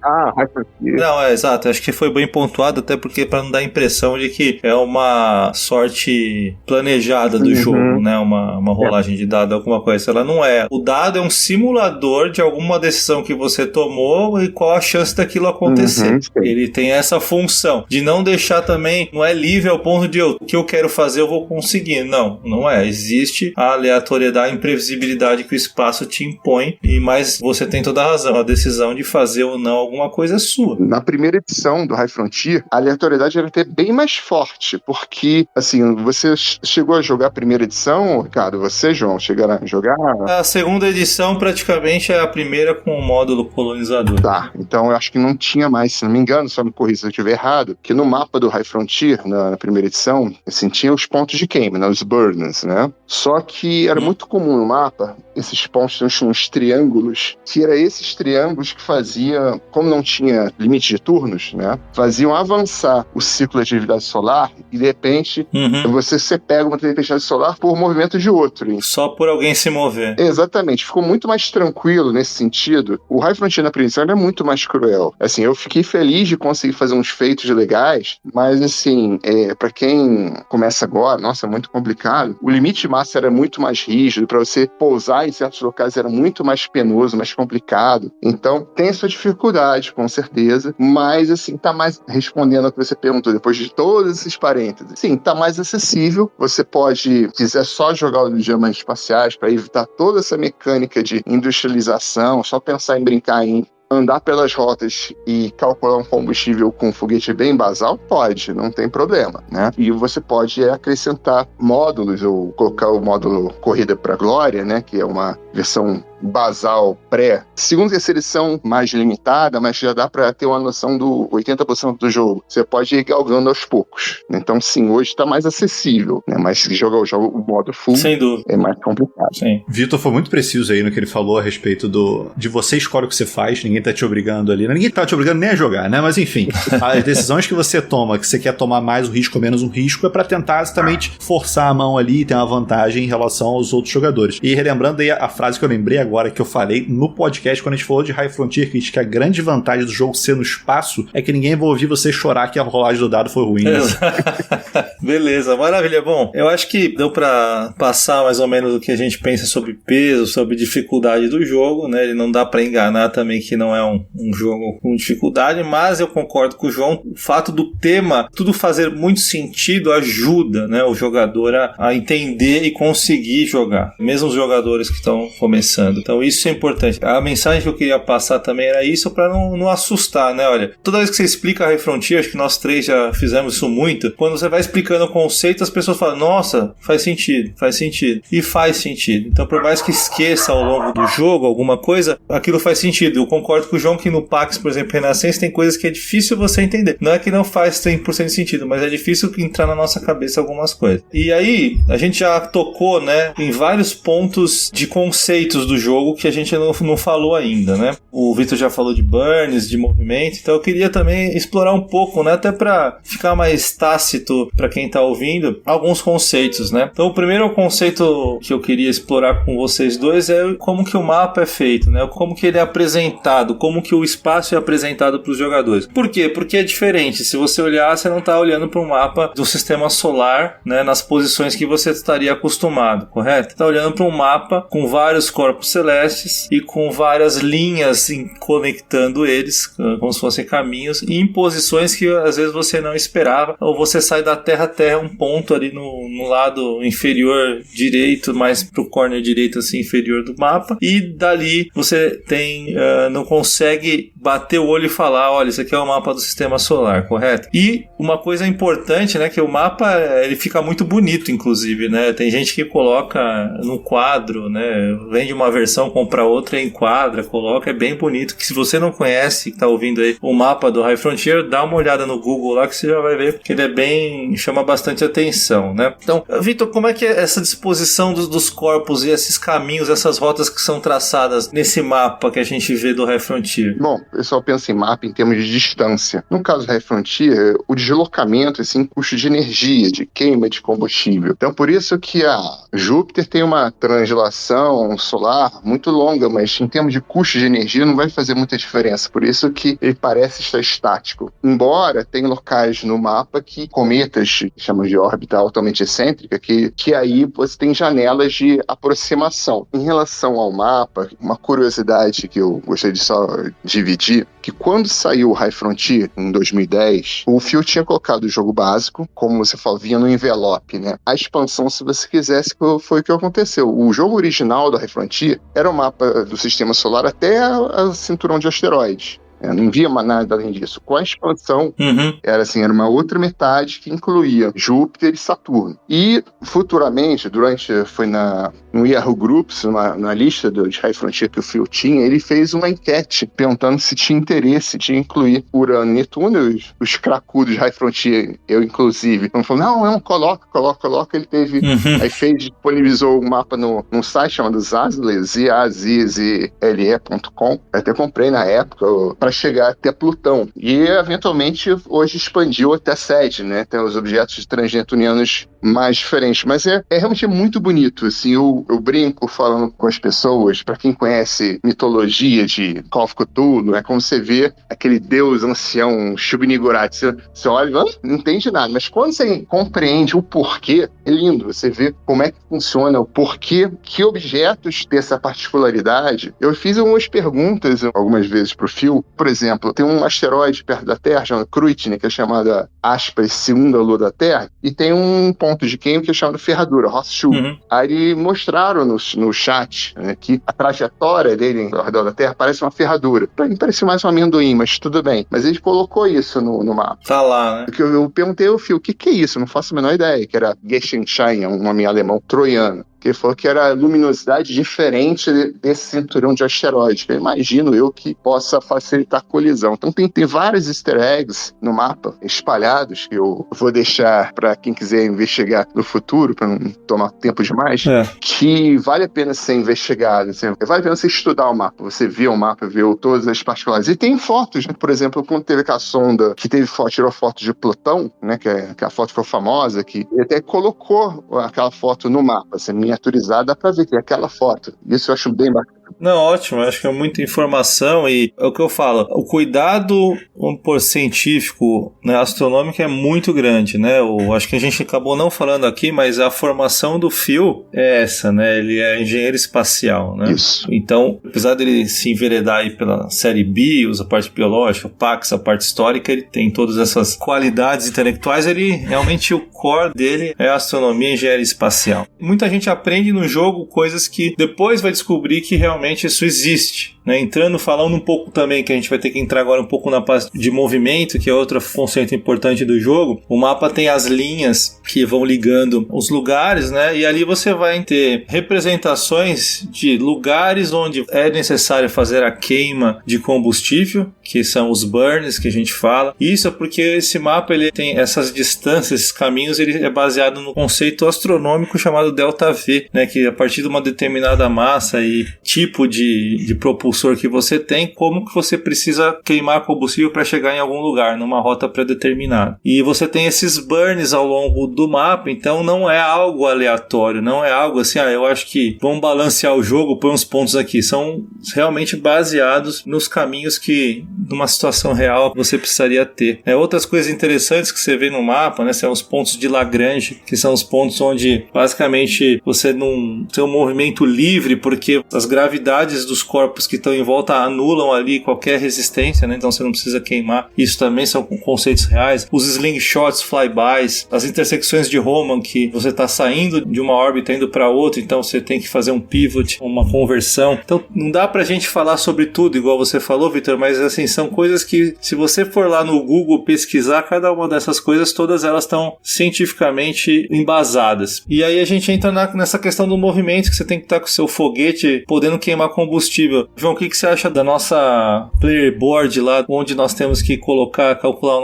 Não, exato. Acho que foi bem pontuado, até porque pra não dar a impressão de que é uma sorte planejada do jogo, né? Uma rolagem de dado, alguma coisa. Ela não é. O dado é um simulador de alguma decisão que você tomou e qual a chance daquilo acontecer. Ele tem essa função de não deixar também, não é livre ao ponto de o que eu quero fazer eu vou conseguir. Não é. Existe a aleatoriedade, a imprevisibilidade que o espaço te impõe, mas você tem toda a razão, a decisão de fazer ou não alguma coisa é sua. Na primeira edição do High Frontier, a aleatoriedade era até bem mais forte, porque, assim, você chegou a jogar a primeira edição, Ricardo? Você, João, chegaram a jogar? A segunda edição praticamente é a primeira com o módulo colonizador. Tá, então eu acho que não tinha mais, se não me engano, só me corrija se eu estiver errado, que no mapa do High Frontier, na primeira edição, assim, tinha os pontos de queima, né, os burdens, né? Só que E era muito comum no mapa, esses pontos tinham uns triângulos, que eram esses triângulos que faziam, como não tinha limite de turnos, né, faziam avançar o ciclo de atividade solar e, de repente, você pega uma tempestade solar por movimento de outro. Hein? Só por alguém se mover. Exatamente. Ficou muito mais tranquilo nesse sentido. O High Frontier na prisão é muito mais cruel. Assim, eu fiquei feliz de conseguir fazer uns feitos legais, mas, assim, pra quem começa agora, nossa, é muito complicado. O limite de massa era muito mais rígido, para você pousar em certos locais era muito mais penoso, mais complicado. Então, tem a sua dificuldade, com certeza, mas, assim, tá mais respondendo ao que você perguntou, depois de todos esses parênteses. Sim, tá mais acessível. Você pode, quiser só jogar os diamantes espaciais para evitar toda essa mecânica de industrialização, só pensar em brincar em andar pelas rotas e calcular um combustível com um foguete bem basal, pode, não tem problema, né? E você pode acrescentar módulos, ou colocar o módulo Corrida para a Glória, né? Que é uma versão basal pré. Segunda e terceira edição mais limitada, mas já dá para ter uma noção do 80% do jogo. Você pode ir galgando aos poucos. Então, sim, hoje está mais acessível, né? Mas se jogar o modo full, sem dúvida, é mais complicado. Sim. Vitor foi muito preciso aí no que ele falou a respeito de você escolhe o que você faz, ninguém tá te obrigando ali. Ninguém tá te obrigando nem a jogar, né? Mas enfim, as decisões que você toma, que você quer tomar mais um risco ou menos um risco, é para tentar justamente forçar a mão ali e ter uma vantagem em relação aos outros jogadores. E relembrando aí a frase que eu lembrei agora, que eu falei no podcast quando a gente falou de High Frontier, que a grande vantagem do jogo ser no espaço é que ninguém vai ouvir você chorar que a rolagem do dado foi ruim. Né? Beleza, maravilha. Bom, eu acho que deu pra passar mais ou menos o que a gente pensa sobre peso, sobre dificuldade do jogo, né? Ele não dá pra enganar também que não é um jogo com dificuldade, mas eu concordo com o João, o fato do tema tudo fazer muito sentido ajuda, né, o jogador a entender e conseguir jogar, mesmo os jogadores que estão começando. Então isso é importante. A mensagem que eu queria passar também era isso, para não assustar, né? Olha, toda vez que você explica High Frontier, acho que nós três já fizemos isso muito, quando você vai explicando o conceito, as pessoas falam, nossa, faz sentido. E faz sentido. Então, por mais que esqueça ao longo do jogo alguma coisa, aquilo faz sentido. Eu concordo com o João que no PAX, por exemplo, Renascença, tem coisas que é difícil você entender. Não é que não faz 100% de sentido, mas é difícil entrar na nossa cabeça algumas coisas. E aí, a gente já tocou, né, em vários pontos de conceitos do jogo que a gente não falou ainda, né? O Vitor já falou de burns, de movimento, então eu queria também explorar um pouco, né, até para ficar mais tácito para quem tá ouvindo, alguns conceitos, né? Então, o primeiro conceito que eu queria explorar com vocês dois é como que o mapa é feito, né? Como que ele é apresentado, como que o espaço é apresentado para os jogadores. Por quê? Porque é diferente. Se você olhar, você não está olhando para um mapa do sistema solar, né, nas posições que você estaria acostumado, correto? Você está olhando para um mapa com vários corpos celestes e com várias linhas conectando eles, como se fossem caminhos, e em posições que às vezes você não esperava, ou você sai da Terra a Terra, um ponto ali no lado inferior direito, mais pro corner direito assim, inferior do mapa, e dali você não consegue bater o olho e falar, olha, isso aqui é o mapa do sistema solar, correto? E uma coisa importante, né, que o mapa ele fica muito bonito, inclusive, né? Tem gente que coloca no quadro, né? Vende uma versão, compra outra, enquadra, coloca, é bem bonito. Que se você não conhece, que tá ouvindo aí o mapa do High Frontier, dá uma olhada no Google lá que você já vai ver que ele é bem, chama bastante atenção, né? Então, Vitor, como é que é essa disposição dos corpos e esses caminhos, essas rotas que são traçadas nesse mapa que a gente vê do High Frontier? Bom, o pessoal pensa em mapa em termos de distância. No caso do High Frontier, o deslocamento, assim, custo de energia, de queima de combustível. Então, por isso que a Júpiter tem uma translação solar muito longa, mas em termos de custo de energia não vai fazer muita diferença. Por isso que ele parece estar estático. Embora tem locais no mapa que cometas, que chamam de órbita altamente excêntrica, que aí você tem janelas de aproximação. Em relação ao mapa, uma curiosidade que eu gostaria de só dividir, que quando saiu o High Frontier, em 2010, o Phil tinha colocado o jogo básico, como você falou, vinha no envelope, né? A expansão, se você quisesse, foi o que aconteceu. O jogo original do High Frontier era o mapa do sistema solar até a cinturão de asteroides. Não via mais nada além disso. Com a expansão, era uma outra metade que incluía Júpiter e Saturno. E, futuramente, foi no Yahoo Groups, na lista de High Frontier que o Phil tinha, ele fez uma enquete perguntando se tinha interesse de incluir Urano e Netuno. Os cracudos de High Frontier, eu inclusive, falou, não, coloca. Ele teve, aí disponibilizou o mapa num site chamado Zazzle, ZAZZLE.com. Até comprei na época para chegar até Plutão. E, eventualmente, hoje expandiu até Sede, né? Tem os objetos transnetunianos mais diferentes. Mas é realmente muito bonito, assim. Eu brinco falando com as pessoas, para quem conhece mitologia de Call of Cthulhu, é como você vê aquele deus ancião, Shub-Niggurath. Você olha, não entende nada. Mas quando você compreende o porquê, é lindo. Você vê como é que funciona, o porquê, que objetos têm essa particularidade. Eu fiz algumas perguntas algumas vezes pro Phil. Por exemplo, tem um asteroide perto da Terra, chamado Cruitne, que é chamada, aspas, segunda lua da Terra, e tem um ponto de queima que é chamado Ferradura, Horseshoe. Aí mostraram no chat, né, que a trajetória dele ao redor da Terra parece uma ferradura. Pra mim parece mais um amendoim, mas tudo bem. Mas ele colocou isso no mapa. Tá lá, né? Porque eu perguntei ao Phil, o que é isso? Eu não faço a menor ideia, que era Geshenschein, um nome alemão troiano. Que ele falou que era luminosidade diferente desse cinturão de asteroide. Eu imagino que possa facilitar a colisão. Então tem vários easter eggs no mapa, espalhados, que eu vou deixar para quem quiser investigar no futuro, para não tomar tempo demais, que vale a pena ser investigado. Assim, vale a pena você estudar o mapa. Você vê o mapa, vê todas as particularidades. E tem fotos, né? Por exemplo, quando teve aquela sonda que tirou foto de Plutão, né? Que a foto ficou famosa, que ele até colocou aquela foto no mapa, assim, miniaturizada, dá pra ver que é aquela foto. Isso eu acho bem bacana. Não, ótimo, acho que é muita informação e é o que eu falo, o cuidado, científico, né, astronômico é muito grande, né, acho que a gente acabou não falando aqui, mas a formação do Phil é essa, né, ele é engenheiro espacial, né, isso. Então, apesar dele se enveredar aí pela série B, usa a parte biológica, o Pax, a parte histórica, ele tem todas essas qualidades intelectuais, ele realmente, o core dele é a astronomia e engenharia espacial. Muita gente aprende no jogo coisas que depois vai descobrir que realmente isso existe, né? Falando um pouco também, que a gente vai ter que entrar agora um pouco na parte de movimento, que é outro conceito importante do jogo. O mapa tem as linhas que vão ligando os lugares, né? E ali você vai ter representações de lugares onde é necessário fazer a queima de combustível, que são os burns que a gente fala. Isso é porque esse mapa ele tem essas distâncias, esses caminhos, ele é baseado no conceito astronômico chamado ΔV, né? Que a partir de uma determinada massa e tipo de propulsor que você tem, como que você precisa queimar combustível para chegar em algum lugar, numa rota pré-determinada. E você tem esses burns ao longo do mapa, então não é algo aleatório, não é algo assim, eu acho que vamos balancear o jogo, põe uns pontos aqui. São realmente baseados nos caminhos que, numa situação real, você precisaria ter. Outras coisas interessantes que você vê no mapa, né, são os pontos de Lagrange, que são os pontos onde, basicamente, você não tem um movimento livre, porque as gravidades dos corpos que estão em volta anulam ali qualquer resistência, né? Então você não precisa queimar. Isso também são conceitos reais. Os slingshots, flybys, as intersecções de Hohmann, que você está saindo de uma órbita indo para outra, então você tem que fazer um pivot, uma conversão. Então não dá pra gente falar sobre tudo, igual você falou, Victor, mas assim, são coisas que, se você for lá no Google pesquisar, cada uma dessas coisas, todas elas estão cientificamente embasadas. E aí a gente entra nessa questão do movimento, que você tem que estar com o seu foguete podendo queimar combustível. João, o que você acha da nossa player board lá, onde nós temos que calcular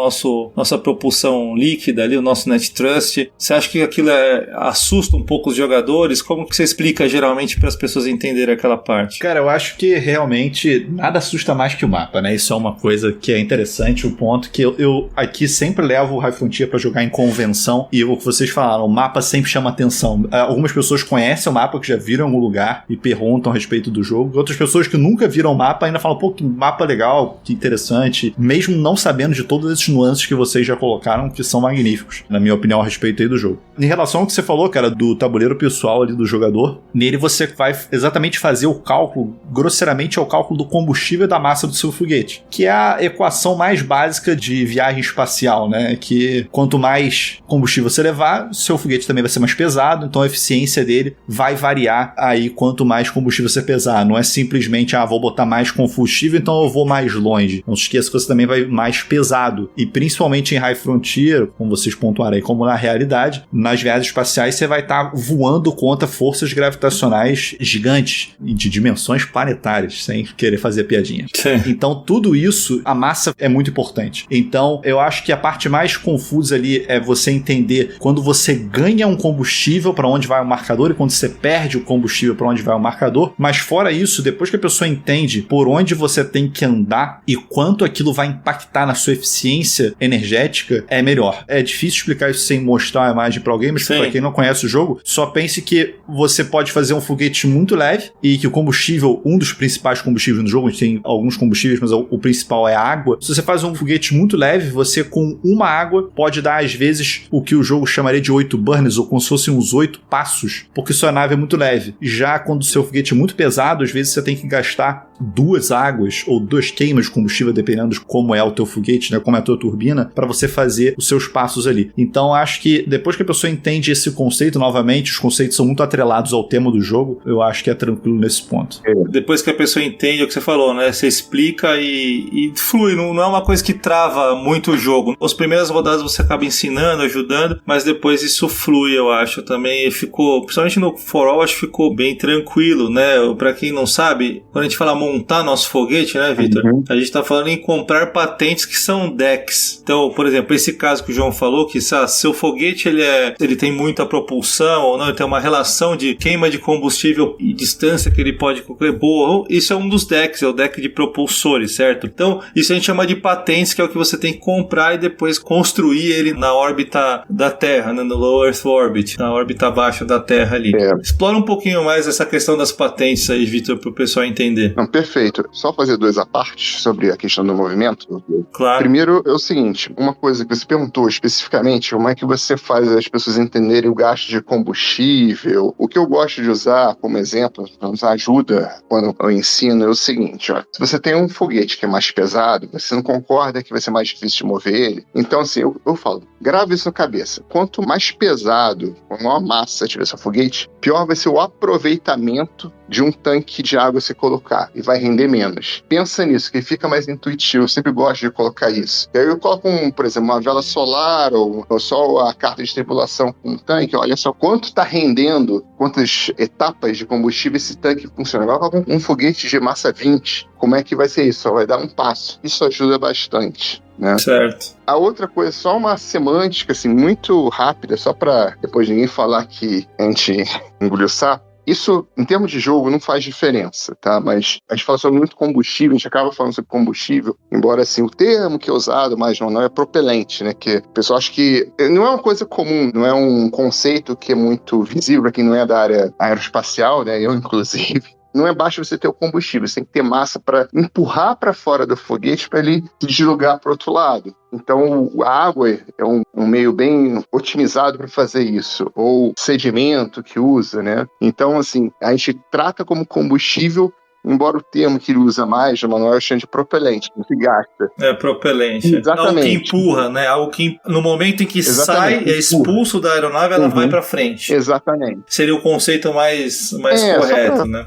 nossa propulsão líquida ali, o nosso net thrust? Você acha que aquilo assusta um pouco os jogadores? Como que você explica geralmente para as pessoas entenderem aquela parte? Cara, eu acho que realmente nada assusta mais que o mapa, né? Isso é uma coisa que é interessante, o ponto que eu aqui sempre levo o High Frontier para jogar em convenção, e o que vocês falaram, o mapa sempre chama atenção. Algumas pessoas conhecem o mapa, que já viram em algum lugar e perguntam a respeito do jogo. Outras pessoas que nunca viram o mapa ainda falam, pô, que mapa legal, que interessante, mesmo não sabendo de todos esses nuances que vocês já colocaram, que são magníficos, na minha opinião, a respeito aí do jogo. Em relação ao que você falou, cara, do tabuleiro pessoal ali do jogador, nele você vai exatamente fazer o cálculo, grosseiramente é o cálculo do combustível e da massa do seu foguete, que é a equação mais básica de viagem espacial, né, que quanto mais combustível você levar, seu foguete também vai ser mais pesado, então a eficiência dele vai variar aí quanto mais combustível você pesar. Não é simplesmente, vou botar mais combustível, então eu vou mais longe. Não se esqueça que você também vai mais pesado. E principalmente em High Frontier, como vocês pontuaram aí, como na realidade, nas viagens espaciais você vai estar voando contra forças gravitacionais gigantes e de dimensões planetárias, sem querer fazer piadinha. Sim. Então tudo isso, a massa é muito importante. Então eu acho que a parte mais confusa ali é você entender quando você ganha um combustível para onde vai o marcador e quando você perde o combustível para onde vai o marcador. Mas fora isso, depois que a pessoa entende por onde você tem que andar e quanto aquilo vai impactar na sua eficiência energética, é melhor. É difícil explicar isso sem mostrar a imagem para alguém, mas para quem não conhece o jogo, só pense que você pode fazer um foguete muito leve e que o combustível, um dos principais combustíveis no jogo, a gente tem alguns combustíveis, mas o principal é a água. Se você faz um foguete muito leve, você com uma água pode dar às vezes o que o jogo chamaria de 8 burns, ou como se fossem uns 8 passos, porque sua nave é muito leve. Já quando o seu foguete é muito pesado, às vezes você tem que gastar 2 águas ou 2 queimas de combustível, dependendo de como é o teu foguete, né, como é a tua turbina, para você fazer os seus passos ali. Então acho que depois que a pessoa entende esse conceito, novamente, os conceitos são muito atrelados ao tema do jogo, eu acho que é tranquilo nesse ponto. Depois que a pessoa entende o que você falou, né, você explica e flui, não é uma coisa que trava muito o jogo. As primeiras rodadas você acaba ensinando, ajudando, mas depois isso flui, eu acho. Também ficou, principalmente no For All, acho que ficou bem tranquilo, né? Pra quem não sabe, quando a gente fala montar nosso foguete, né, Victor? A gente tá falando em comprar patentes que são decks. Então, por exemplo, esse caso que o João falou, que seu foguete ele tem muita propulsão ou não, ele tem uma relação de queima de combustível e distância que ele pode correr boa. Isso é um dos decks, é o deck de propulsores, certo? Então, isso a gente chama de patentes, que é o que você tem que comprar e depois construir ele na órbita da Terra, né, no Low Earth Orbit, na órbita abaixo da Terra ali. Explora um pouquinho mais essa questão das patentes aí, Victor, para o pessoal entender. Não, perfeito. Só fazer 2 apartes sobre a questão do movimento. Claro. Primeiro é o seguinte, uma coisa que você perguntou especificamente, como é que você faz as pessoas entenderem o gasto de combustível? O que eu gosto de usar como exemplo, nos ajuda quando eu ensino, é o seguinte, ó, se você tem um foguete que é mais pesado, você não concorda que vai ser mais difícil de mover ele? Então, assim, eu falo, grave isso na cabeça. Quanto mais pesado, com maior massa tiver seu foguete, pior vai ser o aproveitamento de um tanque de água você colocar e vai render menos. Pensa nisso, que fica mais intuitivo. Eu sempre gosto de colocar isso. E aí eu coloco, por exemplo, uma vela solar ou só a carta de tripulação com um tanque. Olha só quanto está rendendo, quantas etapas de combustível esse tanque funciona. Vai colocar um foguete de massa 20. Como é que vai ser isso? Só vai dar um passo. Isso ajuda bastante, né? Certo. A outra coisa, só uma semântica assim, muito rápida, só para depois ninguém falar que a gente engoliu sapo. Isso, em termos de jogo, não faz diferença, tá? Mas a gente fala sobre muito combustível, a gente acaba falando sobre combustível, embora, assim, o termo que é usado mais não é propelente, né? Que o pessoal acha que não é uma coisa comum, não é um conceito que é muito visível para quem não é da área aeroespacial, né? Eu, inclusive. Não é baixo você ter o combustível, você tem que ter massa para empurrar para fora do foguete para ele se deslogar para o outro lado. Então, a água é um meio bem otimizado para fazer isso, ou sedimento que usa, né? Então, assim, a gente trata como combustível, embora o termo que ele usa mais no manual é de propelente, que se gasta. É propelente. Exatamente. Algo que empurra, né? Algo que no momento em que sai, é expulso da aeronave, ela vai pra frente. Exatamente. Seria o conceito mais correto, né?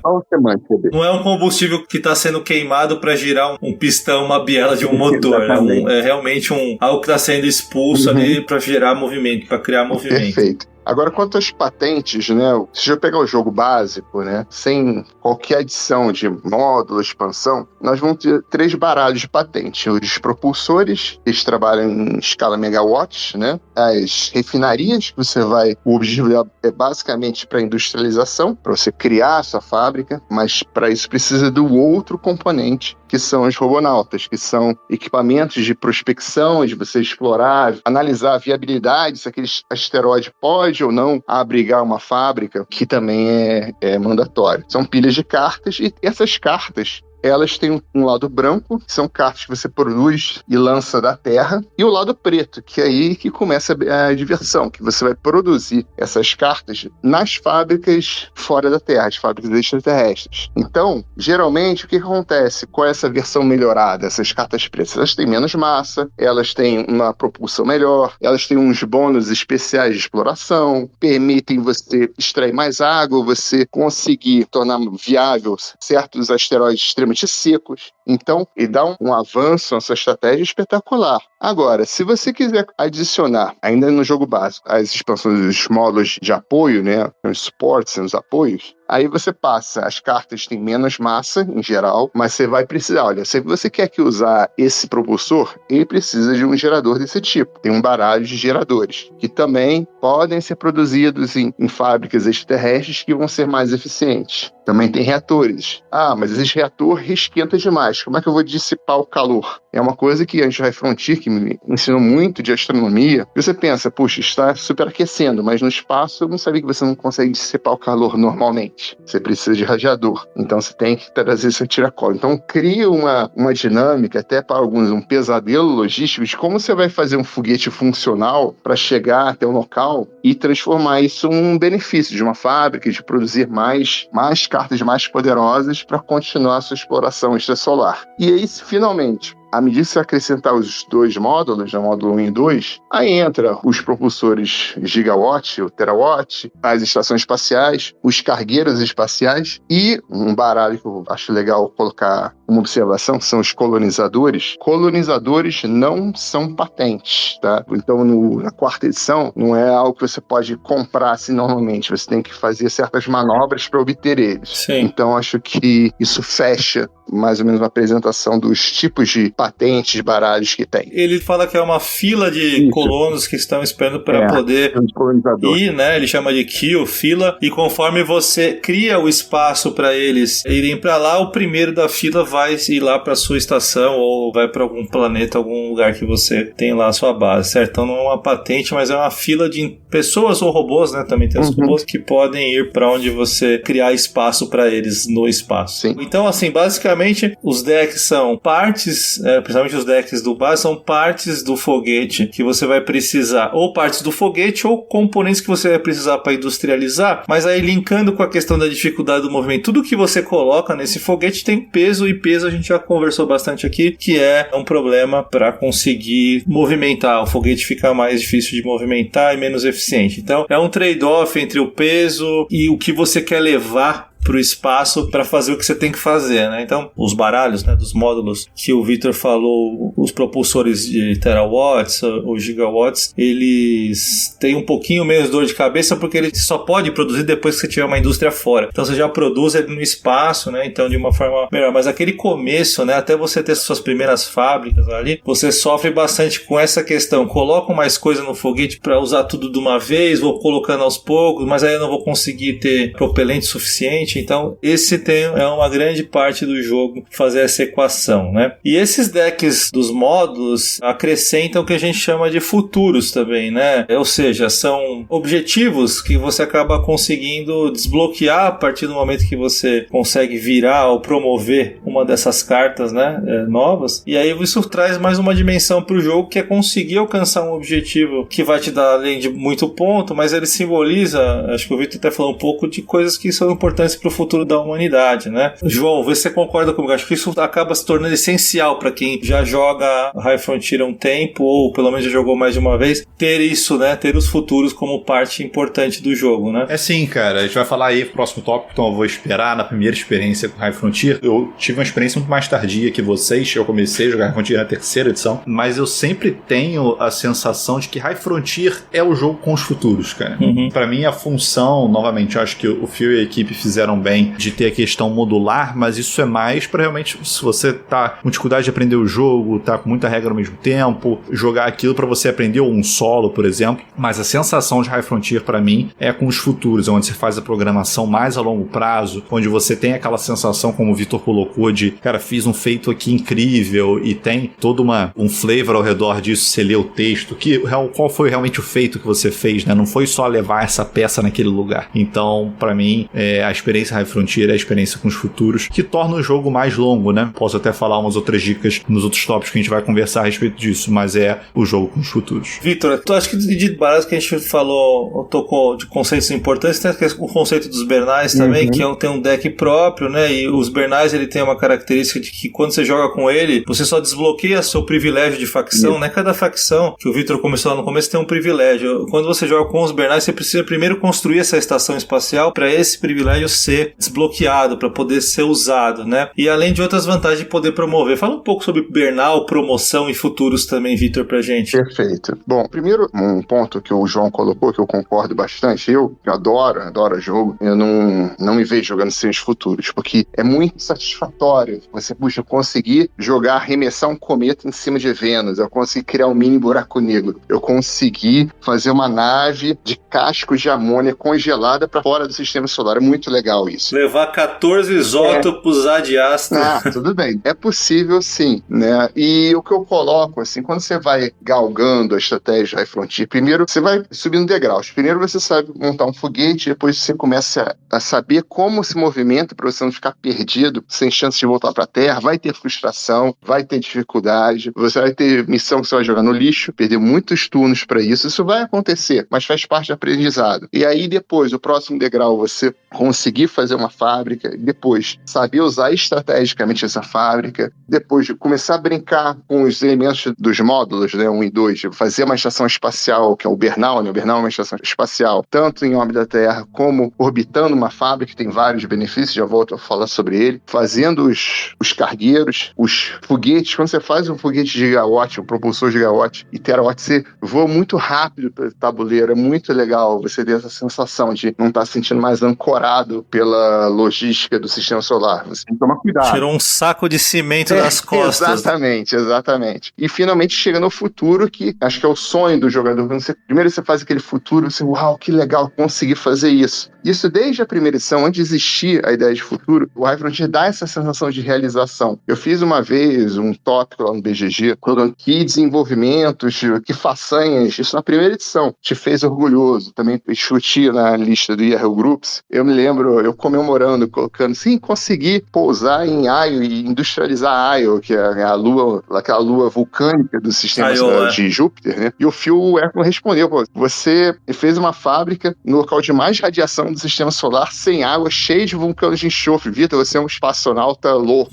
Não é um combustível que está sendo queimado para girar um pistão, uma biela de um motor. É realmente algo que está sendo expulso ali para gerar movimento, para criar movimento. Perfeito. Agora, quanto às patentes, né? Se eu pegar o jogo básico, né? Sem qualquer adição de módulo, expansão, nós vamos ter 3 baralhos de patente. Os propulsores, eles trabalham em escala megawatts, né? As refinarias, que você vai... O objetivo é basicamente para industrialização, para você criar a sua fábrica, mas para isso precisa do outro componente, que são os robonautas, que são equipamentos de prospecção, de você explorar, analisar a viabilidade, se aquele asteroide pode ou não abrigar uma fábrica, que também é mandatório. São pilhas de cartas, e essas cartas elas têm um lado branco, que são cartas que você produz e lança da Terra, e o lado preto, que é aí que começa a diversão, que você vai produzir essas cartas nas fábricas fora da Terra, as fábricas extraterrestres. Então, geralmente, o que acontece com essa versão melhorada, essas cartas pretas? Elas têm menos massa, elas têm uma propulsão melhor, elas têm uns bônus especiais de exploração, permitem você extrair mais água, você conseguir tornar viável certos asteroides extremamente secos. Então, ele dá um avanço nessa estratégia espetacular. Agora, se você quiser adicionar, ainda no jogo básico, as expansões dos módulos de apoio, né, os suportes e os apoios, aí você passa, as cartas têm menos massa, em geral, mas você vai precisar, olha, se você quer que usar esse propulsor, ele precisa de um gerador desse tipo. Tem um baralho de geradores, que também podem ser produzidos em fábricas extraterrestres que vão ser mais eficientes. Também tem reatores. Ah, mas esse reator esquenta demais. Como é que eu vou dissipar o calor? É uma coisa que a High Frontier, que me ensinou muito de astronomia, você pensa, puxa, está superaquecendo, mas no espaço eu não sabia que você não consegue dissipar o calor normalmente. Você precisa de radiador. Então você tem que trazer esse tiracolo. Então cria uma dinâmica, até para alguns, um pesadelo logístico de como você vai fazer um foguete funcional para chegar até o local e transformar isso num benefício de uma fábrica, de produzir mais cartas mais poderosas para continuar a sua exploração extrasolar. E aí, finalmente, à medida que você acrescentar os dois módulos, o módulo 1 e 2, aí entra os propulsores gigawatt, o terawatt, as estações espaciais, os cargueiros espaciais e um baralho que eu acho legal colocar uma observação, que são os colonizadores. Colonizadores não são patentes, tá? Então, na quarta edição, não é algo que você pode comprar assim normalmente, você tem que fazer certas manobras para obter eles. Sim. Então, acho que isso fecha mais ou menos uma apresentação dos tipos de patentes, de baralhos que tem. Ele fala que é uma fila de colonos que estão esperando para poder ir, né? Ele chama de queue, fila, e conforme você cria o espaço para eles irem para lá, o primeiro da fila vai ir lá para sua estação ou vai para algum planeta, algum lugar que você tem lá a sua base, certo? Então não é uma patente, mas é uma fila de pessoas ou robôs, né? Também tem os robôs que podem ir para onde você criar espaço para eles no espaço. Sim. Então, assim, basicamente, os decks são partes, principalmente os decks do base, são partes do foguete que você vai precisar, ou partes do foguete, ou componentes que você vai precisar para industrializar, mas aí linkando com a questão da dificuldade do movimento, tudo que você coloca nesse foguete tem peso, e peso a gente já conversou bastante aqui, que é um problema para conseguir movimentar, o foguete fica mais difícil de movimentar e menos eficiente. Então, é um trade-off entre o peso e o que você quer levar para o espaço para fazer o que você tem que fazer, né? Então, os baralhos, né, dos módulos que o Victor falou, os propulsores de terawatts ou gigawatts, eles têm um pouquinho menos dor de cabeça porque ele só pode produzir depois que você tiver uma indústria fora. Então, você já produz ele no espaço, né? Então, de uma forma melhor. Mas aquele começo, né, até você ter suas primeiras fábricas ali, você sofre bastante com essa questão. Coloco mais coisa no foguete para usar tudo de uma vez, vou colocando aos poucos, mas aí eu não vou conseguir ter propelente suficiente. Então, esse é uma grande parte do jogo fazer essa equação, né? E esses decks dos módulos acrescentam o que a gente chama de futuros também, né? Ou seja, são objetivos que você acaba conseguindo desbloquear a partir do momento que você consegue virar ou promover uma dessas cartas, né, novas. E aí isso traz mais uma dimensão para o jogo, que é conseguir alcançar um objetivo que vai te dar, além de muito ponto, mas ele simboliza, acho que o Victor até falou um pouco de coisas que são importantes para o futuro da humanidade, né? João, vê se você concorda comigo. Acho que isso acaba se tornando essencial para quem já joga High Frontier há um tempo, ou pelo menos já jogou mais de uma vez, ter isso, né? Ter os futuros como parte importante do jogo, né? É sim, cara. A gente vai falar aí pro próximo tópico, então eu vou esperar na primeira experiência com High Frontier. Eu tive uma experiência muito mais tardia que vocês. Eu comecei a jogar High Frontier na terceira edição, mas eu sempre tenho a sensação de que High Frontier é o jogo com os futuros, cara. Pra mim, a função, novamente, eu acho que o Phil e a equipe fizeram bem de ter a questão modular, mas isso é mais pra realmente, se você tá com dificuldade de aprender o jogo, tá com muita regra ao mesmo tempo, jogar aquilo pra você aprender um solo, por exemplo. Mas a sensação de High Frontier pra mim é com os futuros, onde você faz a programação mais a longo prazo, onde você tem aquela sensação, como o Victor colocou, de, cara, fiz um feito aqui incrível, e tem todo um flavor ao redor disso, você lê o texto, qual foi realmente o feito que você fez, né? Não foi só levar essa peça naquele lugar. Então, pra mim, a experiência experiência High Frontier é a experiência com os futuros, que torna o jogo mais longo, né? Posso até falar umas outras dicas nos outros tópicos que a gente vai conversar a respeito disso, mas é o jogo com os futuros. Vitor, tu acha que de base que a gente falou, tocou de conceitos importantes, tem o conceito dos Bernais também, que tem um deck próprio, né? E os Bernais, ele tem uma característica de que quando você joga com ele, você só desbloqueia seu privilégio de facção, né? Cada facção que o Vitor começou no começo tem um privilégio. Quando você joga com os Bernais, você precisa primeiro construir essa estação espacial para esse privilégio ser desbloqueado, para poder ser usado, né? E além de outras vantagens de poder promover. Fala um pouco sobre Bernal, promoção e futuros também, Vitor, pra gente. Perfeito. Bom, primeiro um ponto que o João colocou, que eu concordo bastante, eu adoro jogo, eu não me vejo jogando sem os futuros, porque é muito satisfatório você conseguir jogar, arremessar um cometa em cima de Vênus, eu consegui criar um mini buraco negro, eu consegui fazer uma nave de cascos de amônia congelada para fora do sistema solar, é muito legal isso. Levar 14 isótopos de Astra. Tudo bem, é possível sim, né? E o que eu coloco, assim, quando você vai galgando a estratégia High Frontier, primeiro você vai subindo degraus, primeiro você sabe montar um foguete, depois você começa a saber como se movimenta para você não ficar perdido, sem chance de voltar para a Terra, vai ter frustração, vai ter dificuldade, você vai ter missão que você vai jogar no lixo, perder muitos turnos para isso vai acontecer, mas faz parte do aprendizado. E aí depois, o próximo degrau, você conseguir fazer uma fábrica, depois saber usar estrategicamente essa fábrica, depois de começar a brincar com os elementos dos módulos, né, 1 e 2, fazer uma estação espacial, que é o Bernal, né? O Bernal é uma estação espacial, tanto em órbita da Terra como orbitando uma fábrica, que tem vários benefícios, já volto a falar sobre ele, fazendo os cargueiros, os foguetes. Quando você faz um foguete gigawatt, um propulsor gigawatt e terawatt, você voa muito rápido pelo tabuleiro, é muito legal você ter essa sensação de não estar se sentindo mais ancorado pela logística do sistema solar. Você tem que tomar cuidado. Tirou um saco de cimento das costas. Exatamente. E finalmente chega no futuro, que acho que é o sonho do jogador. Primeiro você faz aquele futuro, você, uau, que legal, consegui fazer isso. Isso desde a primeira edição, antes de existir a ideia de futuro, o High Frontier dá essa sensação de realização. Eu fiz uma vez um tópico lá no BGG, colocando que desenvolvimentos, que façanhas, isso na primeira edição, te fez orgulhoso. Também discuti na lista do IRL Groups. Eu me lembro, eu comemorando, colocando, sim, consegui pousar em Io e industrializar Io, que é a lua, aquela lua vulcânica do sistema de Júpiter, né? E o Phil Eklund respondeu, pô, você fez uma fábrica no local de mais radiação do sistema solar, sem água, cheio de vulcões de enxofre. Vitor, você é um espaçonauta louco.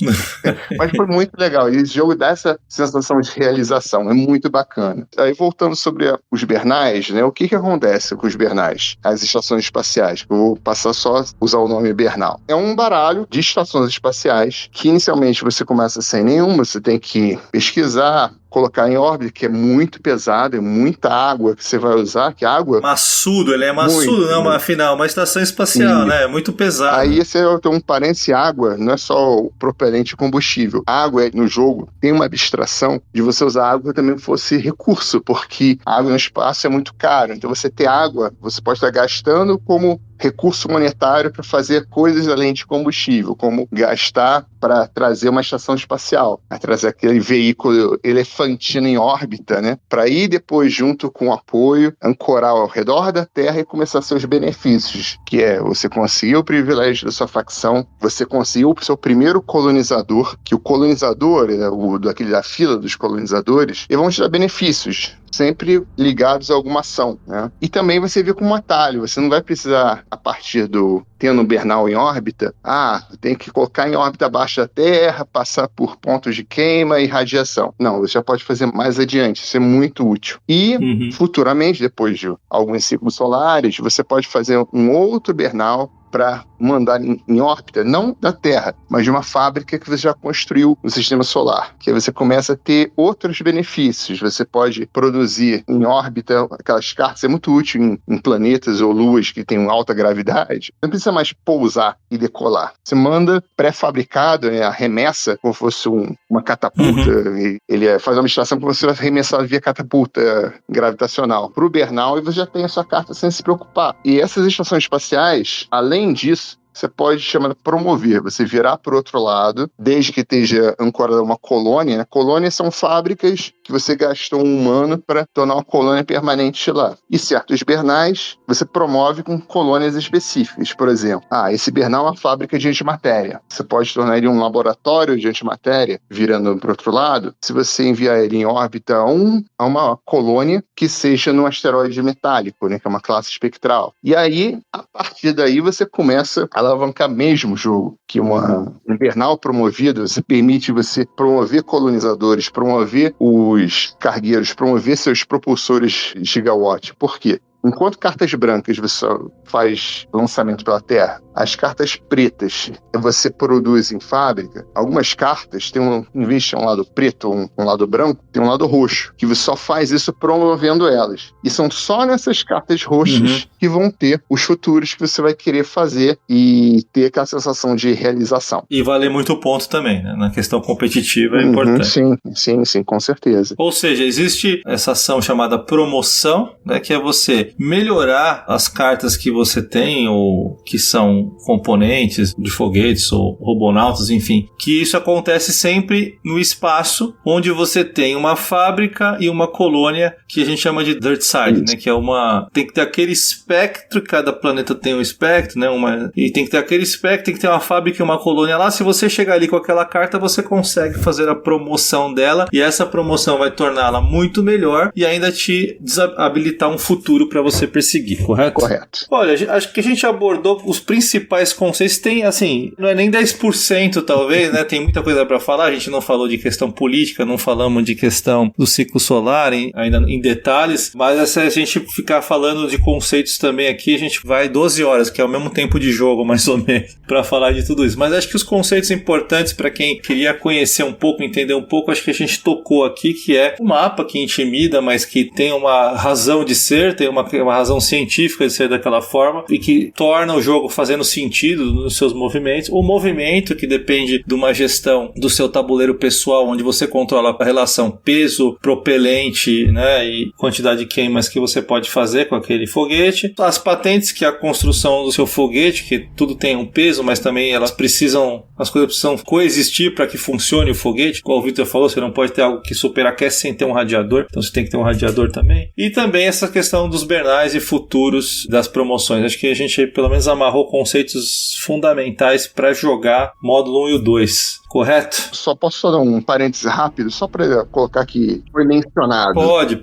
Mas foi muito legal. E esse jogo dá essa sensação de realização. É muito bacana. Aí, voltando sobre os Bernais, né? O que acontece com os Bernais? As estações espaciais. Eu vou passar só a usar o nome Bernal. É um baralho de estações espaciais que, inicialmente, você começa sem nenhuma. Você tem que pesquisar, colocar em órbita, que é muito pesado, é muita água que você vai usar, que água... Maçudo, ele é maçudo, não, afinal, uma estação espacial, né? É muito pesado. Aí você tem um parênteses, água não é só o propelente combustível. A água no jogo tem uma abstração de você usar água também fosse recurso, porque a água no espaço é muito caro. Então você ter água, você pode estar gastando como recurso monetário para fazer coisas além de combustível, como gastar para trazer uma estação espacial, para trazer aquele veículo elefantino em órbita, né? Para ir depois, junto com o apoio, ancorar ao redor da Terra e começar seus benefícios, que é você conseguir o privilégio da sua facção, você conseguiu o seu primeiro colonizador, que o colonizador, daquele da fila dos colonizadores, eles vão te dar benefícios, sempre ligados a alguma ação, né? E também você vê como um atalho, você não vai precisar, a partir do tendo um Bernal em órbita, tem que colocar em órbita abaixo da Terra, passar por pontos de queima e radiação. Não, você já pode fazer mais adiante, isso é muito útil. E futuramente, depois de alguns ciclos solares, você pode fazer um outro Bernal para mandar em órbita, não da Terra, mas de uma fábrica que você já construiu no sistema solar, que aí você começa a ter outros benefícios. Você pode produzir em órbita aquelas cartas, é muito útil em planetas ou luas que têm alta gravidade. Não precisa mais pousar e decolar. Você manda pré-fabricado, né, arremessa como se fosse uma catapulta. Ele faz uma abstração para você arremessar via catapulta gravitacional para o Bernal, e você já tem a sua carta sem se preocupar. E essas estações espaciais, além disso, você pode chamar de promover, você virar para o outro lado, desde que esteja ancorada uma colônia. Colônias são fábricas que você gastou um humano para tornar uma colônia permanente lá. E certos bernais você promove com colônias específicas. Por exemplo, esse bernal é uma fábrica de antimatéria. Você pode tornar ele um laboratório de antimatéria, virando para o outro lado, se você enviar ele em órbita a uma colônia que seja num asteroide metálico, né, que é uma classe espectral. E aí, a partir daí, você começa a alavancar mesmo o jogo, que um bernal promovido, você permite você promover colonizadores, promover os cargueiros, promover seus propulsores gigawatt. Por quê? Enquanto cartas brancas você faz lançamento pela Terra, as cartas pretas você produz em fábrica. Algumas cartas em vez de ter um lado preto ou um lado branco, tem um lado roxo, que você só faz isso promovendo elas. E são só nessas cartas roxas que vão ter os futuros que você vai querer fazer e ter aquela sensação de realização. E vale muito ponto também, né? Na questão competitiva é importante. Sim, com certeza. Ou seja, existe essa ação chamada promoção, né, que é você melhorar as cartas que você tem ou que são componentes de foguetes ou robonautas, enfim, que isso acontece sempre no espaço onde você tem uma fábrica e uma colônia que a gente chama de dirt side, né, que é tem que ter aquele espectro, cada planeta tem um espectro, né, e tem que ter aquele espectro, tem que ter uma fábrica e uma colônia lá. Se você chegar ali com aquela carta, você consegue fazer a promoção dela e essa promoção vai torná-la muito melhor e ainda te desabilitar um futuro para você perseguir, correto? Correto. Olha, acho que a gente abordou os principais conceitos. Tem, assim, não é nem 10% talvez, né? Tem muita coisa para falar. A gente não falou de questão política, não falamos de questão do ciclo solar ainda em detalhes, mas se a gente ficar falando de conceitos também aqui, a gente vai 12 horas, que é o mesmo tempo de jogo, mais ou menos, para falar de tudo isso. Mas acho que os conceitos importantes para quem queria conhecer um pouco, entender um pouco, acho que a gente tocou aqui, que é um mapa que intimida, mas que tem uma razão de ser, tem uma razão científica de ser daquela forma e que torna o jogo fazendo sentido nos seus movimentos. O movimento que depende de uma gestão do seu tabuleiro pessoal, onde você controla a relação peso, propelente, né, e quantidade de queimas que você pode fazer com aquele foguete. As patentes, que é a construção do seu foguete, que tudo tem um peso, mas também as coisas precisam coexistir para que funcione o foguete. Como o Victor falou, você não pode ter algo que superaquece sem ter um radiador, então você tem que ter um radiador também. E também essa questão dos bernais e futuros das promoções. Acho que a gente pelo menos amarrou conceitos fundamentais para jogar módulo 1 e o 2. Correto? Só posso dar um parêntese rápido, só para colocar que foi mencionado. Pode.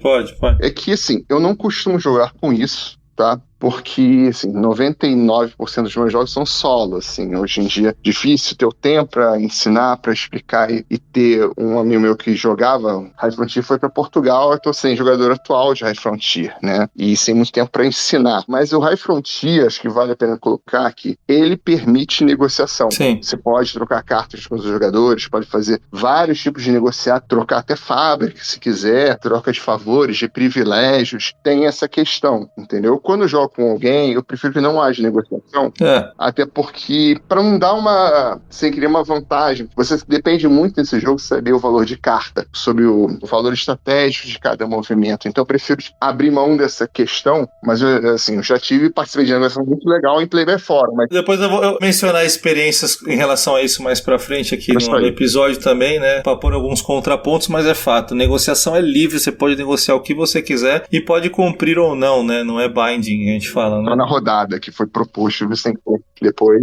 É que, assim, eu não costumo jogar com isso, tá? Porque, assim, 99% dos meus jogos são solo, assim. Hoje em dia é difícil ter o tempo para ensinar, para explicar e ter um amigo meu que jogava High Frontier foi para Portugal, eu tô sem jogador atual de High Frontier, né? E sem muito tempo para ensinar. Mas o High Frontier, acho que vale a pena colocar que ele permite negociação. Sim. Você pode trocar cartas com os jogadores, pode fazer vários tipos de negociar, trocar até fábrica, se quiser, troca de favores, de privilégios. Tem essa questão, entendeu? Quando eu jogo com alguém, eu prefiro que não haja negociação, até porque para não dar sem criar uma vantagem, você depende muito desse jogo saber o valor de carta, sobre o valor estratégico de cada movimento. Então eu prefiro abrir mão dessa questão, mas eu já participei de negociação muito legal em Play by Fora. Mas... Depois eu vou mencionar experiências em relação a isso mais pra frente aqui no episódio também, né, pra pôr alguns contrapontos, mas é fato, negociação é livre, você pode negociar o que você quiser e pode cumprir ou não, né, não é binding, a gente fala, né? Na rodada que foi proposto, você tem que depois...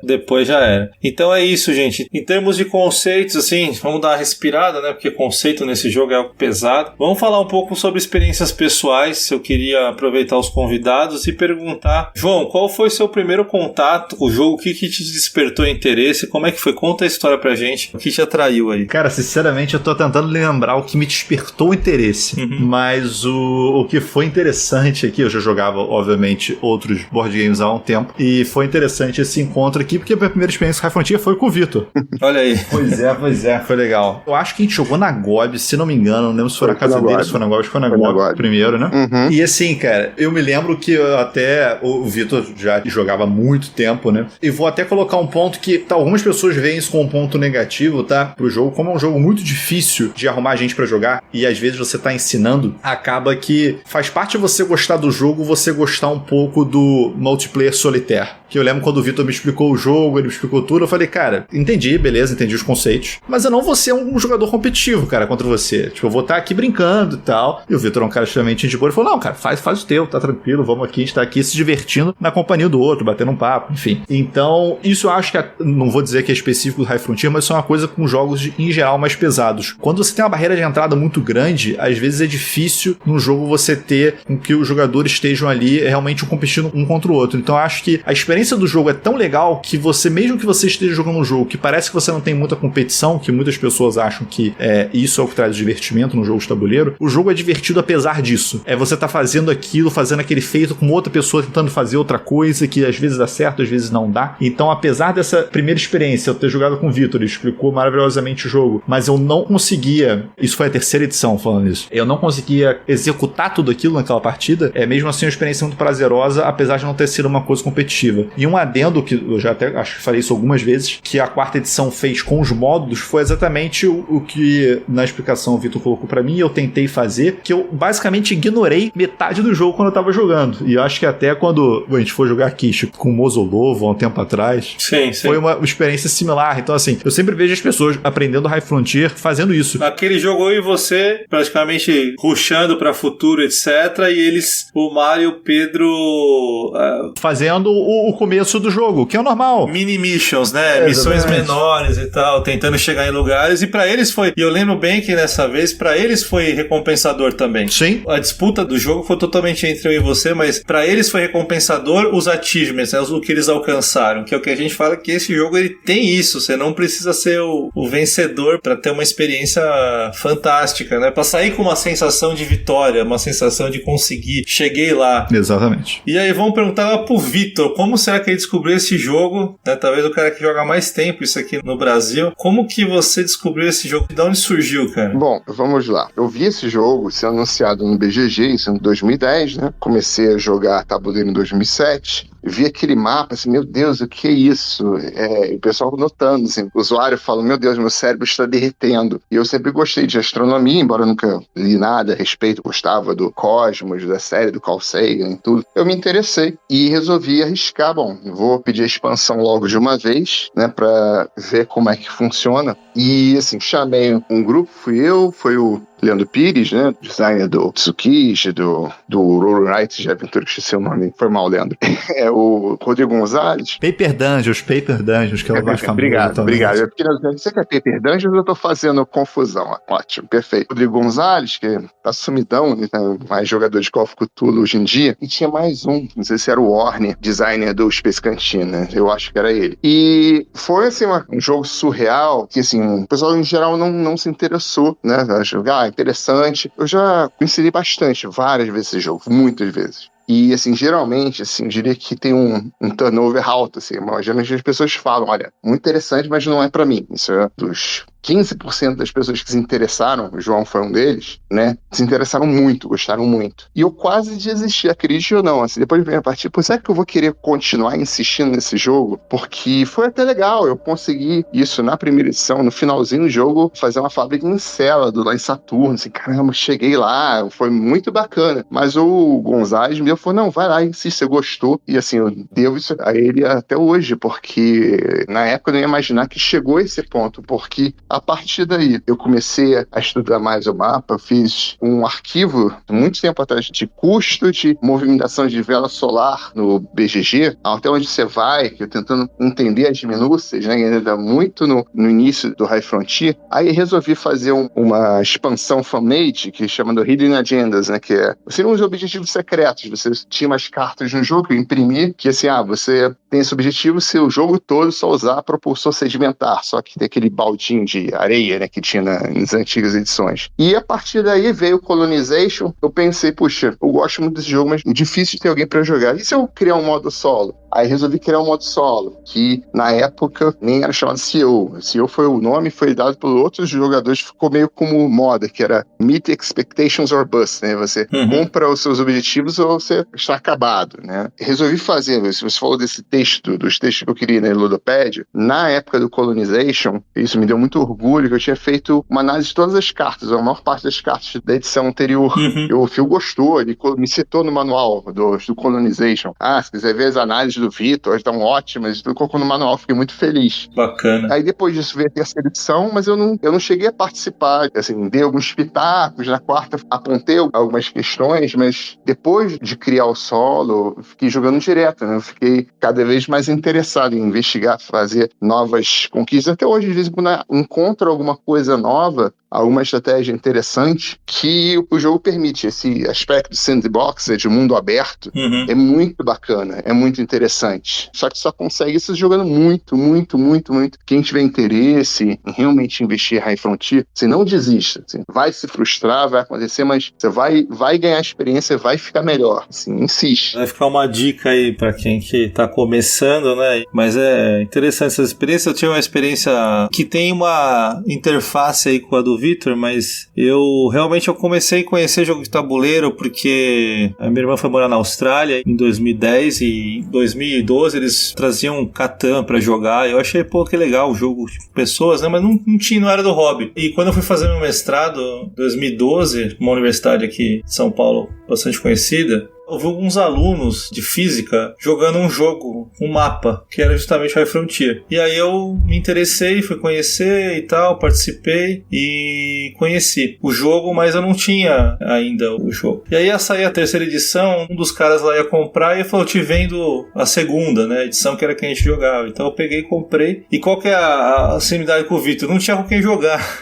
depois já era. Então é isso, gente. Em termos de conceitos, assim, vamos dar uma respirada, né? Porque conceito nesse jogo é algo pesado. Vamos falar um pouco sobre experiências pessoais. Eu queria aproveitar os convidados e perguntar, João, qual foi seu primeiro contato com o jogo? O que te despertou interesse? Como é que foi? Conta a história pra gente. O que te atraiu aí? Cara, sinceramente, eu tô tentando lembrar o que me despertou interesse. Mas o que foi interessante aqui, eu já jogava, obviamente, outros board games há um tempo, e foi interessante esse encontro aqui, porque a minha primeira experiência com High Frontier foi com o Vitor. Olha aí. Pois é, foi legal. Eu acho que a gente jogou na GOB, se não me engano, não lembro se foi na casa dele, se foi na GOB, acho que foi na GOB primeiro, né? E assim, cara, eu me lembro que até o Vitor já jogava há muito tempo, né? E vou até colocar um ponto que algumas pessoas veem isso como um ponto negativo, tá? Pro jogo, como é um jogo muito difícil de arrumar gente pra jogar, e às vezes você tá ensinando, acaba que faz parte de você gostar do jogo, você gostar um pouco do multiplayer solitário, que eu lembro quando o Vitor me explicou o jogo, ele me explicou tudo, eu falei, cara, entendi, beleza, entendi os conceitos, mas eu não vou ser um jogador competitivo, cara, contra você. Tipo, eu vou estar aqui brincando e tal. E o Vitor é um cara extremamente gente boa, ele falou, não, cara, faz o teu, tá tranquilo, vamos aqui, a gente tá aqui se divertindo na companhia do outro, batendo um papo, enfim. Então, isso eu acho que, não vou dizer que é específico do High Frontier, mas isso é uma coisa com jogos em geral mais pesados. Quando você tem uma barreira de entrada muito grande, às vezes é difícil num jogo você ter com que os jogadores estejam ali realmente competindo um contra o outro. Então, eu acho que a experiência do jogo é tão legal que você, mesmo que você esteja jogando um jogo que parece que você não tem muita competição, que muitas pessoas acham que isso é o que traz divertimento no jogo de tabuleiro, o jogo é divertido apesar disso. É você tá fazendo aquilo, fazendo aquele feito com outra pessoa tentando fazer outra coisa que às vezes dá certo, às vezes não dá. Então, apesar dessa primeira experiência, eu ter jogado com o Vitor, ele explicou maravilhosamente o jogo, mas eu não conseguia, isso foi a terceira edição falando isso, eu não conseguia executar tudo aquilo naquela partida, mesmo assim uma experiência muito prazerosa, apesar de não ter sido uma coisa competitiva. E um adendo, que eu já até acho que falei isso algumas vezes, que a quarta edição fez com os módulos, foi exatamente o que na explicação o Vitor colocou pra mim, eu tentei fazer, que eu basicamente ignorei metade do jogo quando eu tava jogando. E eu acho que até quando a gente for jogar Kish com o Mozolovo há um tempo atrás, foi uma experiência similar. Então, assim, eu sempre vejo as pessoas aprendendo High Frontier fazendo isso. Naquele jogo eu e você, praticamente rushando pra futuro, etc. E eles, o Mário e o Pedro... fazendo o começo do jogo, que é o normal. Mini missions, né? Missões menores e tal, tentando chegar em lugares. E pra eles foi... E eu lembro bem que nessa vez, pra eles foi recompensador também. Sim. A disputa do jogo foi totalmente entre eu e você, mas pra eles foi recompensador os achievements, né? O que eles alcançaram. Que é o que a gente fala, que esse jogo ele tem isso. Você não precisa ser o vencedor pra ter uma experiência fantástica, né? Pra sair com uma sensação de vitória, uma sensação de conseguir. Cheguei lá. Exatamente. E aí vamos perguntar lá pro Vitor, como será que ele descobriu esse jogo? Né? Talvez o cara que joga mais tempo isso aqui no Brasil. Como que você descobriu esse jogo? De onde surgiu, cara? Bom, vamos lá. Eu vi esse jogo ser anunciado no BGG, isso em 2010, né? Comecei a jogar tabuleiro em 2007. Vi aquele mapa, assim, meu Deus, o que é isso? O pessoal notando, assim, o usuário fala, meu Deus, meu cérebro está derretendo. E eu sempre gostei de astronomia, embora eu nunca li nada a respeito, gostava do Cosmos, da série do Carl Sagan e tudo. Eu me interessei e resolvi arriscar, bom, vou pedir a expansão logo de uma vez, né, pra ver como é que funciona. E, assim, chamei um grupo, foi o Leandro Pires, né, designer do Tsukishi, do Roll Right de Aventura, que esqueci o nome, foi mal, Leandro. O Rodrigo Gonzalez. Paper Dungeons, que é o mais famoso. Obrigado. Você quer Paper Dungeons ou eu tô fazendo confusão? Ótimo, perfeito. Rodrigo Gonzalez, que tá sumidão, né, mais jogador de Call of Cthulhu hoje em dia, e tinha mais um, não sei se era o Warner, designer do Space Cantina, eu acho que era ele. E foi, assim, um jogo surreal, que, assim, o pessoal em geral não se interessou, né, a jogar, interessante. Eu já inseri bastante, várias vezes esse jogo, muitas vezes. E, assim, geralmente, assim, eu diria que tem um turnover alto, assim, geralmente as pessoas falam, olha, muito interessante, mas não é pra mim. Isso é dos 15% das pessoas que se interessaram, o João foi um deles, né, se interessaram muito, gostaram muito. E eu quase desisti, acredite ou não, assim, depois de ver a partida, pô, será que eu vou querer continuar insistindo nesse jogo? Porque foi até legal, eu consegui isso na primeira edição, no finalzinho do jogo, fazer uma fábrica em Célado, lá em Saturno, assim, caramba, cheguei lá, foi muito bacana. Mas o Gonzalez me falou, não, vai lá, insiste, você gostou. E, assim, eu devo isso a ele até hoje, porque na época eu não ia imaginar que chegou a esse ponto, porque a partir daí, eu comecei a estudar mais o mapa, fiz um arquivo, muito tempo atrás, de custo de movimentação de vela solar no BGG, até onde você vai, que eu tentando entender as minúcias, né, ainda muito no início do High Frontier. Aí resolvi fazer uma expansão fan-made, que chama do Hidden Agendas, né, que é, você não usa objetivos secretos, você tinha umas cartas no jogo que eu imprimi, que assim, você tem esse objetivo se o jogo todo só usar propulsor sedimentar, só que tem aquele baldinho de areia, né, que tinha nas antigas edições. E a partir daí veio o Colonization, eu pensei, puxa, eu gosto muito desse jogo, mas é difícil ter alguém pra jogar. E se eu criar um modo solo? Aí resolvi criar um modo solo, que na época nem era chamado CEO. CEO foi o nome, foi dado por outros jogadores, ficou meio como moda, que era Meet Expectations or Bust, né? Você compra os seus objetivos ou você está acabado, né? Resolvi fazer, se você falou desse texto, dos textos que eu queria na Ludopédia, na época do Colonization, isso me deu muito orgulho, que eu tinha feito uma análise de todas as cartas, a maior parte das cartas da edição anterior. O Phil gostou, ele me citou no manual do Colonization. Se quiser ver as análises do Vitor, estão ótimas, tudo colocou no manual, fiquei muito feliz. Bacana. Aí depois disso veio a terceira edição, mas eu não cheguei a participar, assim, dei alguns pitacos, na quarta apontei algumas questões, mas depois de criar o solo, eu fiquei jogando direto, né? Eu fiquei cada vez mais interessado em investigar, fazer novas conquistas. Até hoje, de vez em quando, encontro alguma coisa nova, alguma estratégia interessante que o jogo permite. Esse aspecto de sandbox, de mundo aberto, é muito bacana, é muito interessante. Só que só consegue isso jogando muito. Quem tiver interesse em realmente investir em High Frontier, você não desista. Assim, vai se frustrar, vai acontecer, mas você vai ganhar experiência, vai ficar melhor. Assim, insiste. Vai ficar uma dica aí pra quem que tá começando, né? Mas é interessante essa experiência. Eu tive uma experiência que tem uma interface aí com a do Vitor, mas eu comecei a conhecer jogo de tabuleiro porque a minha irmã foi morar na Austrália em 2010 e em 2012 eles traziam Catan pra jogar. Eu achei, pô, que legal o jogo de pessoas, né? Mas não era do hobby. E quando eu fui fazer meu mestrado em 2012, uma universidade aqui em São Paulo bastante conhecida, eu vi alguns alunos de física jogando um jogo, um mapa, que era justamente High Frontier. E aí eu me interessei, fui conhecer e tal, participei e conheci o jogo, mas eu não tinha ainda o jogo. E aí ia sair a terceira edição, um dos caras lá ia comprar e ele falou, eu te vendo a segunda, né, edição que era que a gente jogava. Então eu peguei e comprei. E qual que é a similaridade com o Vitor? Não tinha com quem jogar.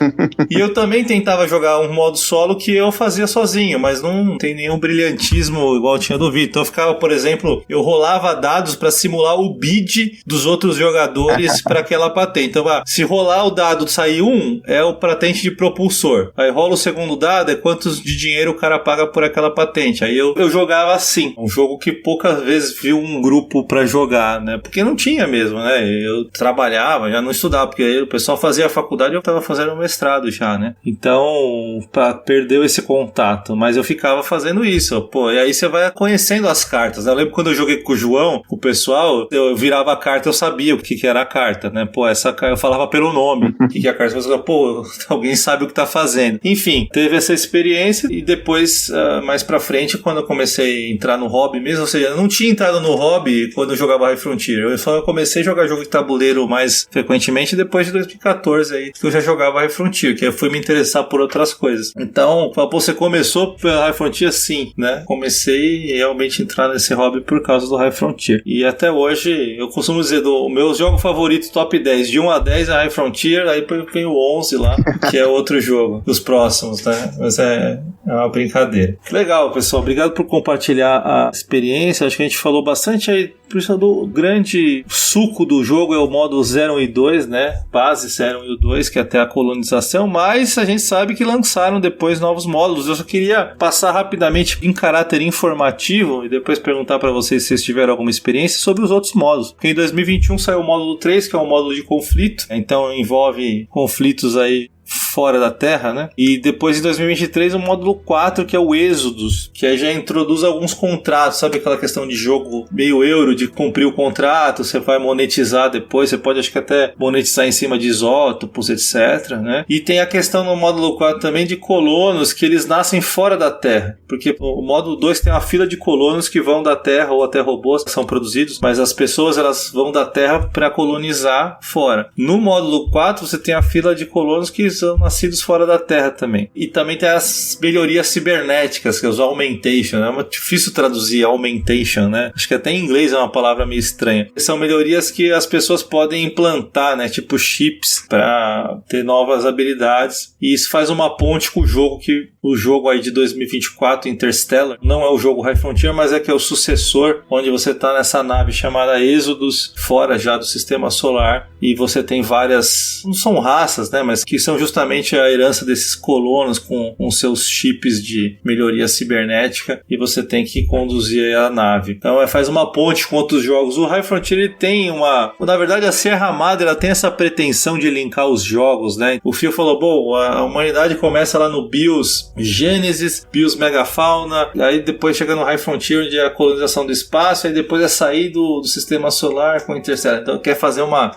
E eu também tentava jogar um modo solo que eu fazia sozinho, mas não tem nenhum brilhantismo igual tinha do Vitor. Então eu ficava, por exemplo, eu rolava dados para simular o bid dos outros jogadores para aquela patente. Então, se rolar o dado sair 1, é o patente de propulsor. Aí rola o segundo dado, é quantos de dinheiro o cara paga por aquela patente. Aí eu jogava assim. Um jogo que poucas vezes vi um grupo para jogar, né? Porque não tinha mesmo, né? Eu trabalhava, já não estudava, porque o pessoal fazia a faculdade e eu tava fazendo o mestrado já, né? Então, perdeu esse contato. Mas eu ficava fazendo isso. Pô, e aí você vai conhecendo as cartas, né? Eu lembro quando eu joguei com o João, o pessoal, eu virava a carta, eu sabia o que era a carta, né? Pô, essa eu falava pelo nome, o que é a carta. Eu falava, pô, alguém sabe o que tá fazendo. Enfim, teve essa experiência e depois, mais pra frente, quando eu comecei a entrar no hobby mesmo, ou seja, eu não tinha entrado no hobby quando eu jogava High Frontier. Eu só comecei a jogar jogo de tabuleiro mais frequentemente depois de 2014 aí, que eu já jogava High Frontier, que eu fui me interessar por outras coisas. Então, pô, você começou pela High Frontier? Sim, né? Comecei realmente entrar nesse hobby por causa do High Frontier. E até hoje, eu costumo dizer, do meu jogo favorito top 10, de 1 a 10 é High Frontier, aí vem o 11 lá, que é outro jogo, dos próximos, né? Mas é uma brincadeira. Legal, pessoal, obrigado por compartilhar a experiência. Acho que a gente falou bastante aí, principalmente do grande suco do jogo é o modo 0, 1 e 2, né? Base 0, 1 e 2, que é até a colonização, mas a gente sabe que lançaram depois novos módulos. Eu só queria passar rapidamente em caráter informativo e depois perguntar para vocês se vocês tiveram alguma experiência sobre os outros módulos. Porque em 2021 saiu o módulo 3, que é um módulo de conflito, então envolve conflitos aí fora da Terra, né? E depois em 2023 o módulo 4, que é o Êxodos, que aí já introduz alguns contratos, sabe aquela questão de jogo meio euro, de cumprir o contrato, você vai monetizar depois, você pode acho que até monetizar em cima de isótopos, etc, né? E tem a questão no módulo 4 também de colonos que eles nascem fora da Terra, porque o módulo 2 tem uma fila de colonos que vão da Terra ou até robôs que são produzidos, mas as pessoas elas vão da Terra para colonizar fora. No módulo 4 você tem a fila de colonos que são nascidos fora da Terra também. E também tem as melhorias cibernéticas, que é os augmentation, né? É difícil traduzir augmentation, né? Acho que até em inglês é uma palavra meio estranha. São melhorias que as pessoas podem implantar, né? Tipo chips, para ter novas habilidades. E isso faz uma ponte com o jogo, que o jogo aí de 2024, Interstellar, não é o jogo High Frontier, mas é que é o sucessor, onde você tá nessa nave chamada Êxodos, fora já do sistema solar, e você tem várias, não são raças, né? Mas que são justamente a herança desses colonos com seus chips de melhoria cibernética, e você tem que conduzir a nave. Então faz uma ponte com outros jogos. O High Frontier ele tem uma... Na verdade a Sierra Madre ela tem essa pretensão de linkar os jogos, né? O Phil falou, bom, a humanidade começa lá no BIOS Genesis, Bios Megafauna, aí depois chega no High Frontier, onde é a colonização do espaço, aí depois é sair do sistema solar com Interstellar. Então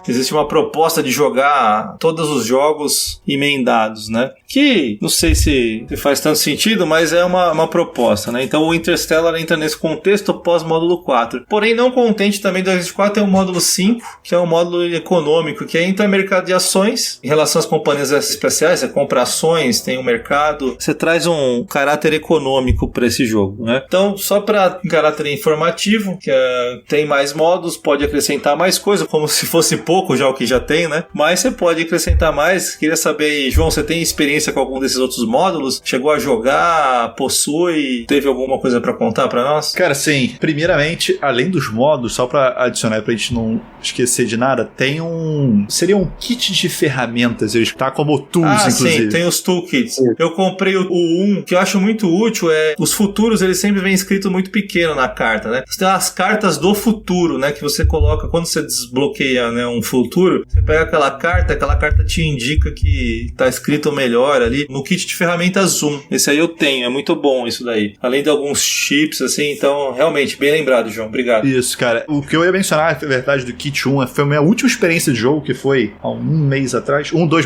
existe uma proposta de jogar todos os jogos emendados, né? Que não sei se faz tanto sentido, mas é uma proposta, né? Então o Interstellar entra nesse contexto pós-módulo 4. Porém, não contente também do Exit 4 tem o módulo 5, que é um módulo econômico, que entra no mercado de ações em relação às companhias especiais. Você compra ações, tem um mercado, você traz um caráter econômico para esse jogo, né? Então, só para caráter informativo, que tem mais módulos, pode acrescentar mais coisa, como se fosse pouco já o que já tem, né? Mas você pode acrescentar mais. Queria saber aí, João, você tem experiência com algum desses outros módulos? Chegou a jogar? Possui? Teve alguma coisa para contar para nós? Cara, sim. Primeiramente, além dos módulos, só para adicionar pra gente não esquecer de nada, tem seria um kit de ferramentas, ele está como tools, inclusive. Sim, tem os toolkits. Eu comprei o 1, que eu acho muito útil, os futuros, eles sempre vêm escrito muito pequeno na carta, né? Você tem as cartas do futuro, né? Que você coloca, quando você desbloqueia, né, um futuro, você pega aquela carta te indica que tá escrito melhor ali no kit de ferramentas Zoom. Esse aí eu tenho, é muito bom isso daí. Além de alguns chips, assim, então, realmente, bem lembrado, João, obrigado. Isso, cara. O que eu ia mencionar, na verdade, do kit 1, foi a minha última experiência de jogo, que foi há 2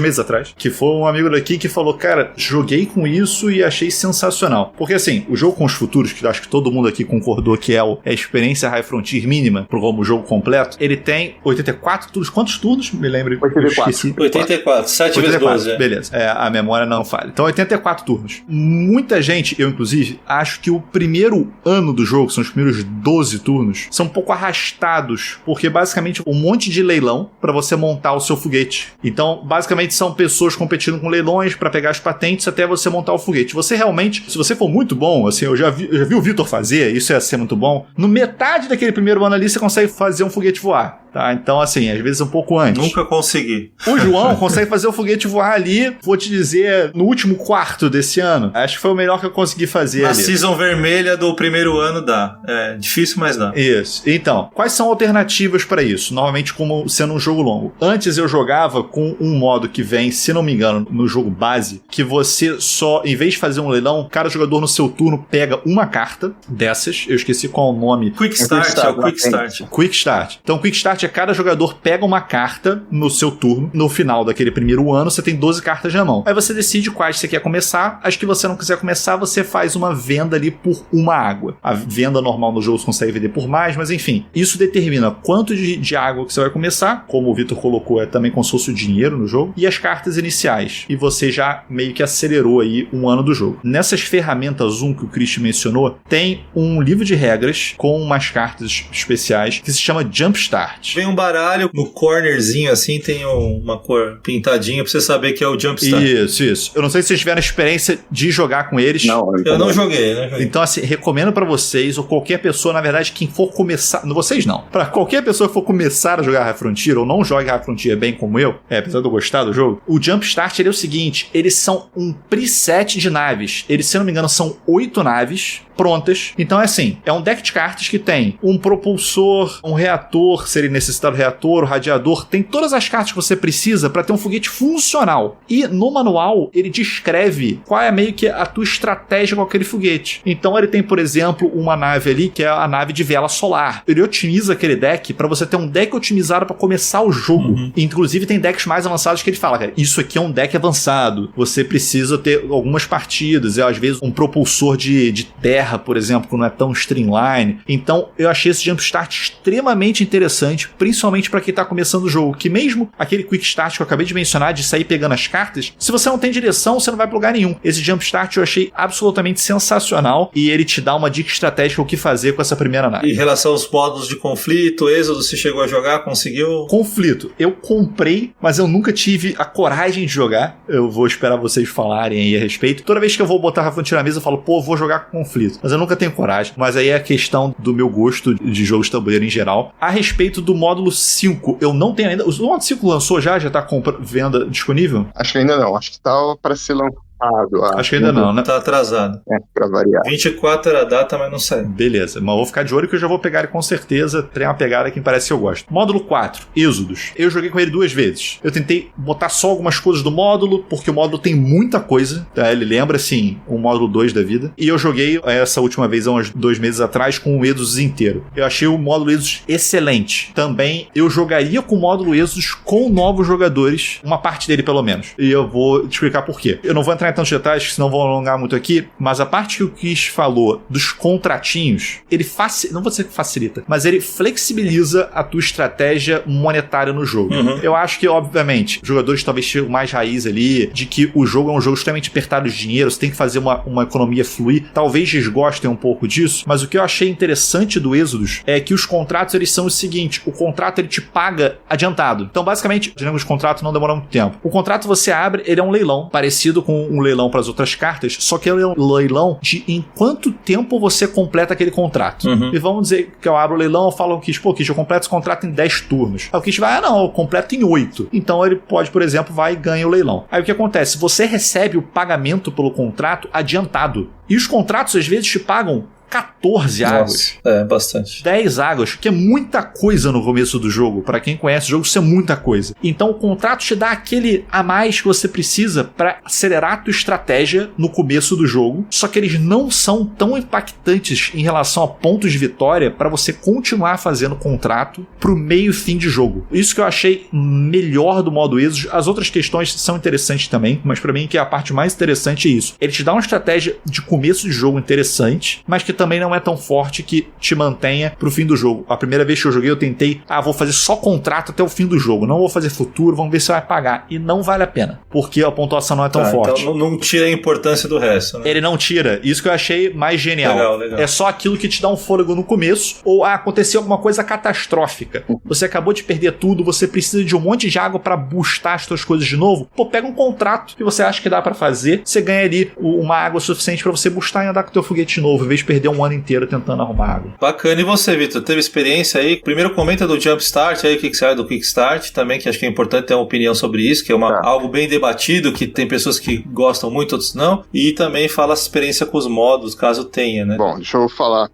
meses atrás, que foi um amigo daqui que falou, cara, joguei com isso e achei sensacional. Porque, assim, o jogo com os futuros, que acho que todo mundo aqui concordou que é a experiência High Frontier mínima como jogo completo, ele tem 84 turnos. Quantos turnos? Me lembro. 84. 7 vezes 12. Beleza. A memória não falha. Então, 84 turnos. Muita gente, eu inclusive, acho que o primeiro ano do jogo, são os primeiros 12 turnos, são um pouco arrastados, porque basicamente um monte de leilão pra você montar o seu foguete. Então, basicamente são pessoas competindo com leilões pra pegar as patentes até você montar o foguete. Você realmente, se você for muito bom, assim, eu já vi o Vitor fazer, isso ia ser muito bom, no metade daquele primeiro ano ali você consegue fazer um foguete voar. Tá? Então, assim, às vezes um pouco antes. Nunca consegui. O João consegue fazer o foguete voar ali, vou te dizer, no último quarto desse ano. Acho que foi o melhor que eu consegui fazer ali. A season vermelha do primeiro ano dá. É difícil, mas dá. Isso. Então, quais são alternativas para isso? Normalmente, como sendo um jogo longo. Antes eu jogava com um modo que vem, se não me engano, no jogo base, que você só, em vez de fazer um leilão, cada jogador no seu turno pega uma carta dessas. Eu esqueci qual é o nome. Quick Start, é o Quick Start. Quick Start. Então, Quick Start é cada jogador pega uma carta no seu turno. No final daquele primeiro ano, você tem 12 cartas na mão. Aí você decide quais você quer começar. As que você não quiser começar, você faz uma venda ali por uma água. A venda normal no jogo você consegue vender por mais, mas enfim. Isso determina quanto de água que você vai começar. Como o Vitor colocou, é também como se fosse o dinheiro no jogo. E as cartas iniciais. E você já meio que acelerou aí um ano do jogo. Nessas ferramentas que o Christian mencionou, tem um livro de regras com umas cartas especiais que se chama Jumpstart. Vem um baralho no cornerzinho assim, tem uma cor pintadinha pra você saber que é o Jumpstart. Isso. Eu não sei se vocês tiveram a experiência de jogar com eles. Não, eu não joguei, né? Então, assim, recomendo pra vocês, ou qualquer pessoa, na verdade, quem for começar... Vocês não. Pra qualquer pessoa que for começar a jogar High Frontier, ou não jogue High Frontier bem como eu, apesar de eu gostar do jogo, o Jumpstart, ele é o seguinte, eles são um preset de naves. Eles, se eu não me engano, são 8 naves prontas. Então é assim, é um deck de cartas que tem um propulsor, um reator, se ele necessitar do reator, o radiador, tem todas as cartas que você precisa para ter um foguete funcional. E no manual, ele descreve qual é meio que a tua estratégia com aquele foguete. Então ele tem, por exemplo, uma nave ali, que é a nave de vela solar. Ele otimiza aquele deck para você ter um deck otimizado para começar o jogo. Inclusive tem decks mais avançados que ele fala, cara, isso aqui é um deck avançado. Você precisa ter algumas partidas, às vezes um propulsor de terra, por exemplo, que não é tão streamline. Então, eu achei esse Jumpstart extremamente interessante, principalmente para quem tá começando o jogo, que mesmo aquele Quick Start que eu acabei de mencionar, de sair pegando as cartas, se você não tem direção, você não vai pra lugar nenhum. Esse Jumpstart eu achei absolutamente sensacional e ele te dá uma dica estratégica o que fazer com essa primeira nave. Em relação aos modos de conflito, Êxodo, você chegou a jogar, conseguiu? Conflito. Eu comprei, mas eu nunca tive a coragem de jogar. Eu vou esperar vocês falarem aí a respeito. Toda vez que eu vou botar a Frontier na mesa, eu falo, pô, vou jogar com conflito. Mas eu nunca tenho coragem. Mas aí é a questão do meu gosto de jogos de tabuleiro em geral. A respeito do módulo 5, eu não tenho ainda... O módulo 5 lançou já? Já tá com venda disponível? Acho que ainda não. Acho que tá para ser lançado. lançado. Acho que ainda não, né? Tá atrasado. Pra variar. 24 era a data, mas não saiu. Beleza, mas vou ficar de olho que eu já vou pegar ele com certeza. Tem uma pegada que me parece que eu gosto. Módulo 4, Êxodos. Eu joguei com ele 2 vezes. Eu tentei botar só algumas coisas do módulo, porque o módulo tem muita coisa, tá? Ele lembra, assim, o módulo 2 da vida. E eu joguei essa última vez, há uns 2 meses atrás, com o Êxodos inteiro. Eu achei o módulo Êxodos excelente. Também eu jogaria com o módulo Êxodos com novos jogadores, uma parte dele pelo menos. E eu vou te explicar por quê. Eu não vou entrar em tantos detalhes, senão vou alongar muito aqui, mas a parte que o Chris falou dos contratinhos, ele não vou dizer que facilita, mas ele flexibiliza a tua estratégia monetária no jogo. Eu acho que, obviamente, jogadores talvez tenham mais raiz ali, de que o jogo é um jogo extremamente apertado de dinheiro, você tem que fazer uma economia fluir, talvez desgostem um pouco disso, mas o que eu achei interessante do Êxodos é que os contratos, eles são o seguinte, o contrato ele te paga adiantado. Então, basicamente, digamos, o contrato não demora muito tempo. O contrato você abre, ele é um leilão, parecido com um leilão para as outras cartas, só que ele é um leilão de em quanto tempo você completa aquele contrato. E vamos dizer que eu abro o leilão, eu falo ao Kish, eu completo esse contrato em 10 turnos. Aí o Kish vai, não, eu completo em 8. Então ele pode, por exemplo, vai e ganha o leilão. Aí o que acontece? Você recebe o pagamento pelo contrato adiantado. E os contratos, às vezes, te pagam 14 águas. É, bastante. 10 águas, que é muita coisa no começo do jogo. Pra quem conhece o jogo, isso é muita coisa. Então o contrato te dá aquele a mais que você precisa pra acelerar a tua estratégia no começo do jogo. Só que eles não são tão impactantes em relação a pontos de vitória pra você continuar fazendo contrato pro meio e fim de jogo. Isso que eu achei melhor do modo Êxodos. As outras questões são interessantes também, mas pra mim que é a parte mais interessante é isso. Ele te dá uma estratégia de começo de jogo interessante, mas que também não é tão forte que te mantenha pro fim do jogo. A primeira vez que eu joguei, eu tentei, vou fazer só contrato até o fim do jogo, não vou fazer futuro, vamos ver se vai pagar. E não vale a pena, porque a pontuação não é tão forte. Então não tira a importância do resto, né? Ele não tira. Isso que eu achei mais genial. Legal. É só aquilo que te dá um fôlego no começo, ou aconteceu alguma coisa catastrófica. Você acabou de perder tudo, você precisa de um monte de água pra boostar as suas coisas de novo. Pega um contrato que você acha que dá pra fazer, você ganha ali uma água suficiente pra você boostar e andar com o teu foguete de novo, em vez de perder um ano inteiro tentando arrumar água. Bacana. E você, Vitor? Teve experiência aí? Primeiro comenta do Jumpstart aí, o que você acha do Quickstart também, que acho que é importante ter uma opinião sobre isso, que é algo bem debatido, que tem pessoas que gostam muito, outros não. E também fala a experiência com os modos, caso tenha, né? Bom, deixa eu falar.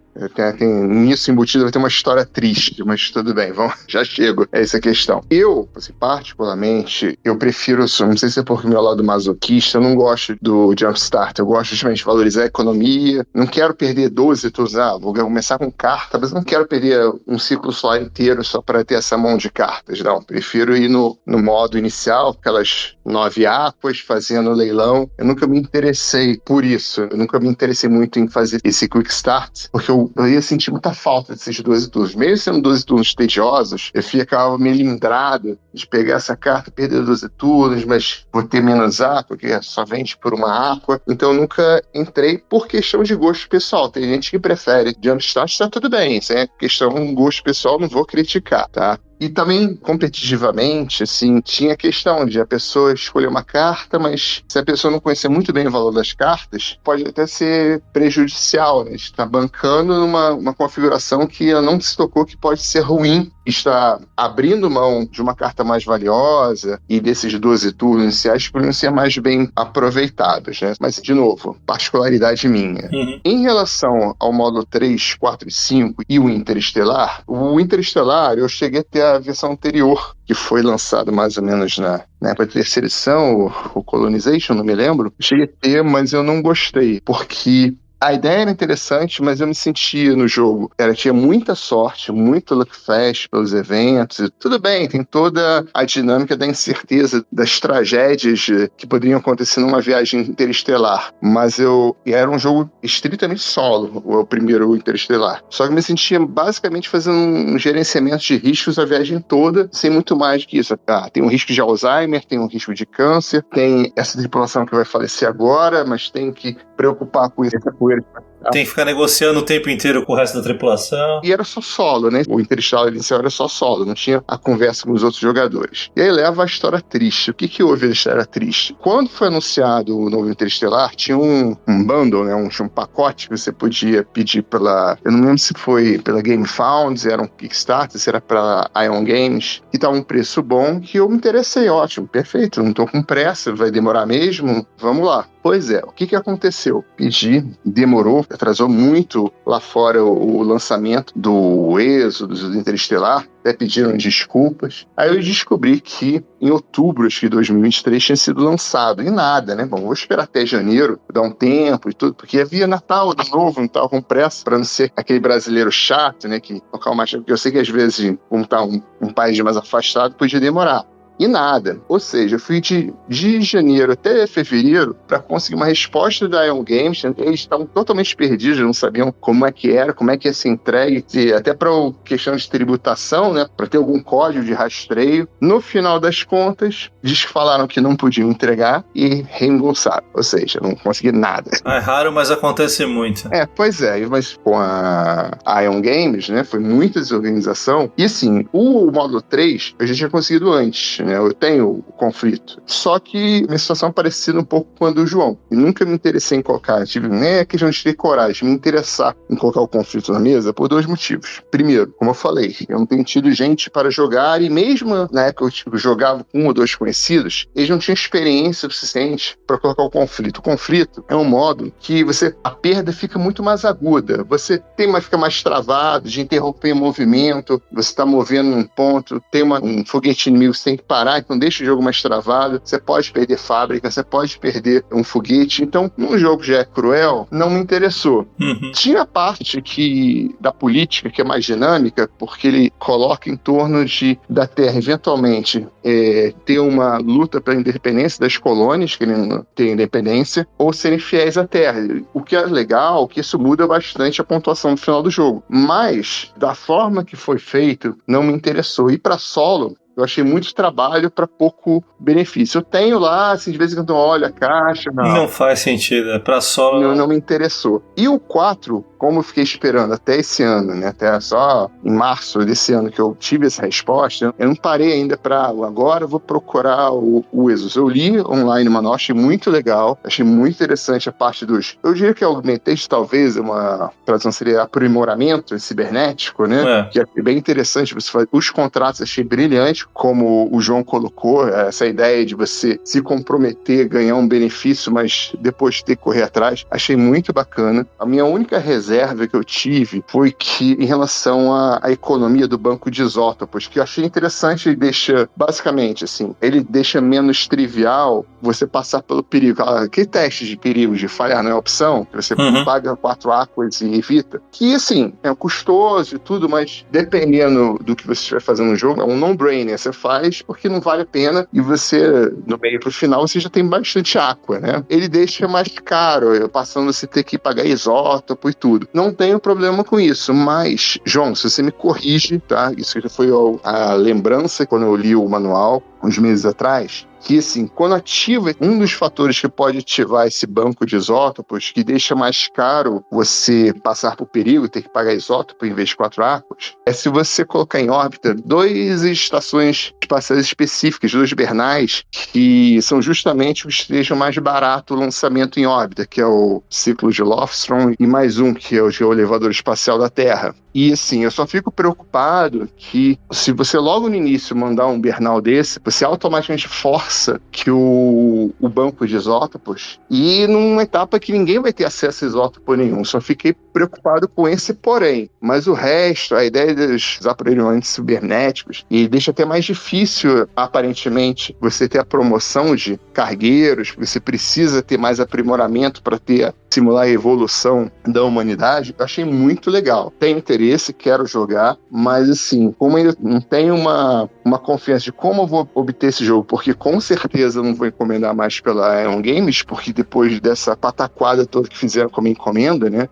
Tem nisso embutido, vai ter uma história triste, mas tudo bem, já chego a essa questão. Eu, assim, particularmente, eu prefiro, não sei se é porque meu lado masoquista, eu não gosto do Jumpstart, eu gosto justamente de valorizar a economia, não quero perder 12 turnos, vou começar com carta, mas não quero perder um ciclo solar inteiro só para ter essa mão de cartas, não, prefiro ir no modo inicial, aquelas 9 aquas, fazendo leilão. Eu nunca me interessei por isso, eu nunca me interessei muito em fazer esse Quick Start, porque eu ia sentir muita falta desses 12 turnos. Mesmo sendo 12 turnos tediosos, eu ficava meio lindrado de pegar essa carta, perder 12 turnos, mas vou ter menos aqua, porque só vende por uma aqua. Então eu nunca entrei por questão de gosto pessoal. Tem gente que prefere Jumpstart, tá tudo bem. Isso é questão de gosto pessoal, não vou criticar, tá? E também, competitivamente, assim, tinha a questão de a pessoa escolher uma carta, mas se a pessoa não conhecer muito bem o valor das cartas, pode até ser prejudicial, né? Está bancando numa configuração que ela não se tocou que pode ser ruim. Está abrindo mão de uma carta mais valiosa e desses 12 turnos iniciais poderiam ser mais bem aproveitados, né? Mas, de novo, particularidade minha. Em relação ao módulo 3, 4 e 5 e o Interestelar eu cheguei a ter a versão anterior, que foi lançado mais ou menos na época da terceira edição, o Colonization, não me lembro. Cheguei a ter, mas eu não gostei, porque a ideia era interessante, mas eu me sentia no jogo. Tinha muita sorte, muito luck fast pelos eventos. E tudo bem, tem toda a dinâmica da incerteza, das tragédias que poderiam acontecer numa viagem interestelar. Mas era um jogo estritamente solo, o primeiro Interestelar. Só que eu me sentia basicamente fazendo um gerenciamento de riscos a viagem toda, sem muito mais que isso. Tem um risco de Alzheimer, tem um risco de câncer, tem essa tripulação que vai falecer agora, mas tem que preocupar com isso, essa poeira Tem que ficar negociando o tempo inteiro com o resto da tripulação. E era só solo, né? O Interestelar inicial era só solo, não tinha a conversa com os outros jogadores. E aí leva a história triste. O que houve na história triste? Quando foi anunciado o novo Interestelar, tinha um bundle, né? Um pacote que você podia pedir pela... Eu não lembro se foi pela GameFound, era um Kickstarter, se era pela Ion Games, que tava um preço bom, que eu me interessei. Ótimo, perfeito, não tô com pressa, vai demorar mesmo, vamos lá. Pois é, o que aconteceu? Pedi, demorou, atrasou muito lá fora o lançamento do Êxodo, do Interestelar, até pediram desculpas. Aí eu descobri que em outubro, acho que 2023, tinha sido lançado. E nada, né? Bom, vou esperar até janeiro, dar um tempo e tudo, porque havia Natal de novo, não tava com pressa, para não ser aquele brasileiro chato, né? Que tocar mais, porque eu sei que às vezes, como tá um país mais afastado, podia demorar. E nada. Ou seja, eu fui de janeiro até fevereiro para conseguir uma resposta da Ion Games. Eles estavam totalmente perdidos, não sabiam como é que era, como é que ia ser entregue, até para questão de tributação, né, para ter algum código de rastreio. No final das contas, eles falaram que não podiam entregar e reembolsaram. Ou seja, não consegui nada. É raro, mas acontece muito. Pois é. Mas com a Ion Games, né, foi muita desorganização. E assim, o módulo 3 a gente tinha conseguido antes. Eu tenho o conflito. Só que minha situação é parecida um pouco com a do João. Eu nunca me interessei em colocar, nem a questão de ter coragem, de me interessar em colocar o conflito na mesa por 2 motivos. Primeiro, como eu falei, eu não tenho tido gente para jogar e mesmo na época eu jogava com 1 ou 2 conhecidos, eles não tinham experiência suficiente para colocar o conflito. O conflito é um modo que a perda fica muito mais aguda. Você fica mais travado, de interromper o movimento, você está movendo um ponto, tem um foguete inimigo, você tem que parar, então deixa o jogo mais travado, você pode perder fábrica, você pode perder um foguete, então num jogo que já é cruel, não me interessou. Tinha a parte da política que é mais dinâmica, porque ele coloca em torno da Terra eventualmente ter uma luta pela independência das colônias, que não tem independência, ou serem fiéis à Terra, o que é legal, que isso muda bastante a pontuação no final do jogo, mas da forma que foi feito, não me interessou. E para solo, eu achei muito trabalho para pouco benefício. Eu tenho lá, assim, de vez em quando eu olho a caixa. Não faz sentido, para solo. Não me interessou. E o 4, como eu fiquei esperando até esse ano, né? Até só em março desse ano que eu tive essa resposta, eu não parei ainda agora eu vou procurar o Êxodo. Eu li online o manual, achei muito legal, achei muito interessante a parte eu diria que augmentation, talvez, uma tradução seria aprimoramento cibernético, né? Que é bem interessante. Os contratos achei brilhante, como o João colocou, essa ideia de você se comprometer, ganhar um benefício, mas depois ter que correr atrás, achei muito bacana. A minha única reserva que eu tive foi que, em relação à economia do banco de isótopos, que eu achei interessante, ele deixa, basicamente, assim, ele deixa menos trivial você passar pelo perigo. Que teste de perigo, de falhar não é opção, que você paga 4 aquas e evita, que, assim, é custoso e tudo, mas dependendo do que você estiver fazendo no jogo, é um non-brainer. Você faz porque não vale a pena e você, no meio pro final, você já tem bastante água, né? Ele deixa mais caro, passando a você ter que pagar isótopo e tudo. Não tenho problema com isso, mas, João, se você me corrige, tá? Isso já foi a lembrança quando eu li o manual, uns meses atrás, que, assim, quando ativa, um dos fatores que pode ativar esse banco de isótopos, que deixa mais caro você passar por perigo, ter que pagar isótopo em vez de 4 aquas, é se você colocar em órbita 2 estações espaciais específicas, 2 Bernais, que são justamente os que deixam mais barato o lançamento em órbita, que é o ciclo de Lofstrom, e mais um, que é o elevador espacial da Terra. E, assim, eu só fico preocupado que, se você logo no início mandar um Bernal desse, você automaticamente força que o banco de isótopos, e numa etapa que ninguém vai ter acesso a isótopo nenhum. Só fiquei preocupado com esse porém. Mas o resto, a ideia dos aprimorantes cibernéticos, e deixa até mais difícil, aparentemente, você ter a promoção de cargueiros, você precisa ter mais aprimoramento para simular a evolução da humanidade. Eu achei muito legal. Tenho interesse, quero jogar, mas, assim, como ainda não tenho uma confiança de como eu vou obter esse jogo, porque com certeza eu não vou encomendar mais pela Ion Games, porque depois dessa pataquada toda que fizeram com a minha encomenda, né,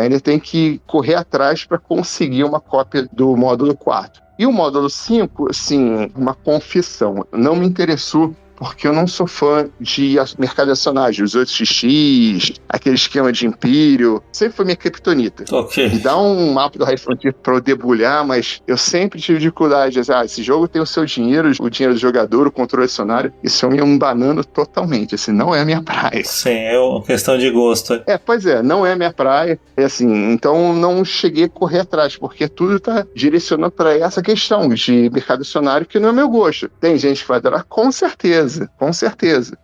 ainda tem que correr atrás para conseguir uma cópia do módulo 4. E o módulo 5, assim, uma confissão, não me interessou, porque eu não sou fã de mercado acionário, os 8xx, aquele esquema de Império, sempre foi minha criptonita. Ok. Me dá um mapa do High Frontier pra eu debulhar, mas eu sempre tive dificuldade. Esse jogo tem o seu dinheiro, o dinheiro do jogador, o controle acionário, isso é um banano totalmente, assim, não é a minha praia. Sim, é uma questão de gosto. Pois é, não é a minha praia, então não cheguei a correr atrás, porque tudo tá direcionando para essa questão de mercado acionário que não é meu gosto. Tem gente que vai adorar, com certeza,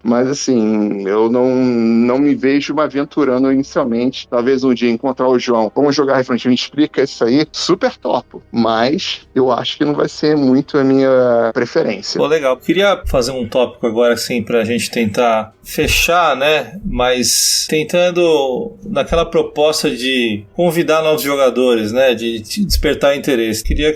mas assim, eu não me vejo me aventurando inicialmente, talvez um dia encontrar o João, vamos jogar High Frontier, me explica isso aí, super topo, mas eu acho que não vai ser muito a minha preferência. Pô, legal. Queria fazer um tópico agora, assim, pra gente tentar fechar, né, mas tentando naquela proposta de convidar novos jogadores, né, de despertar interesse. Queria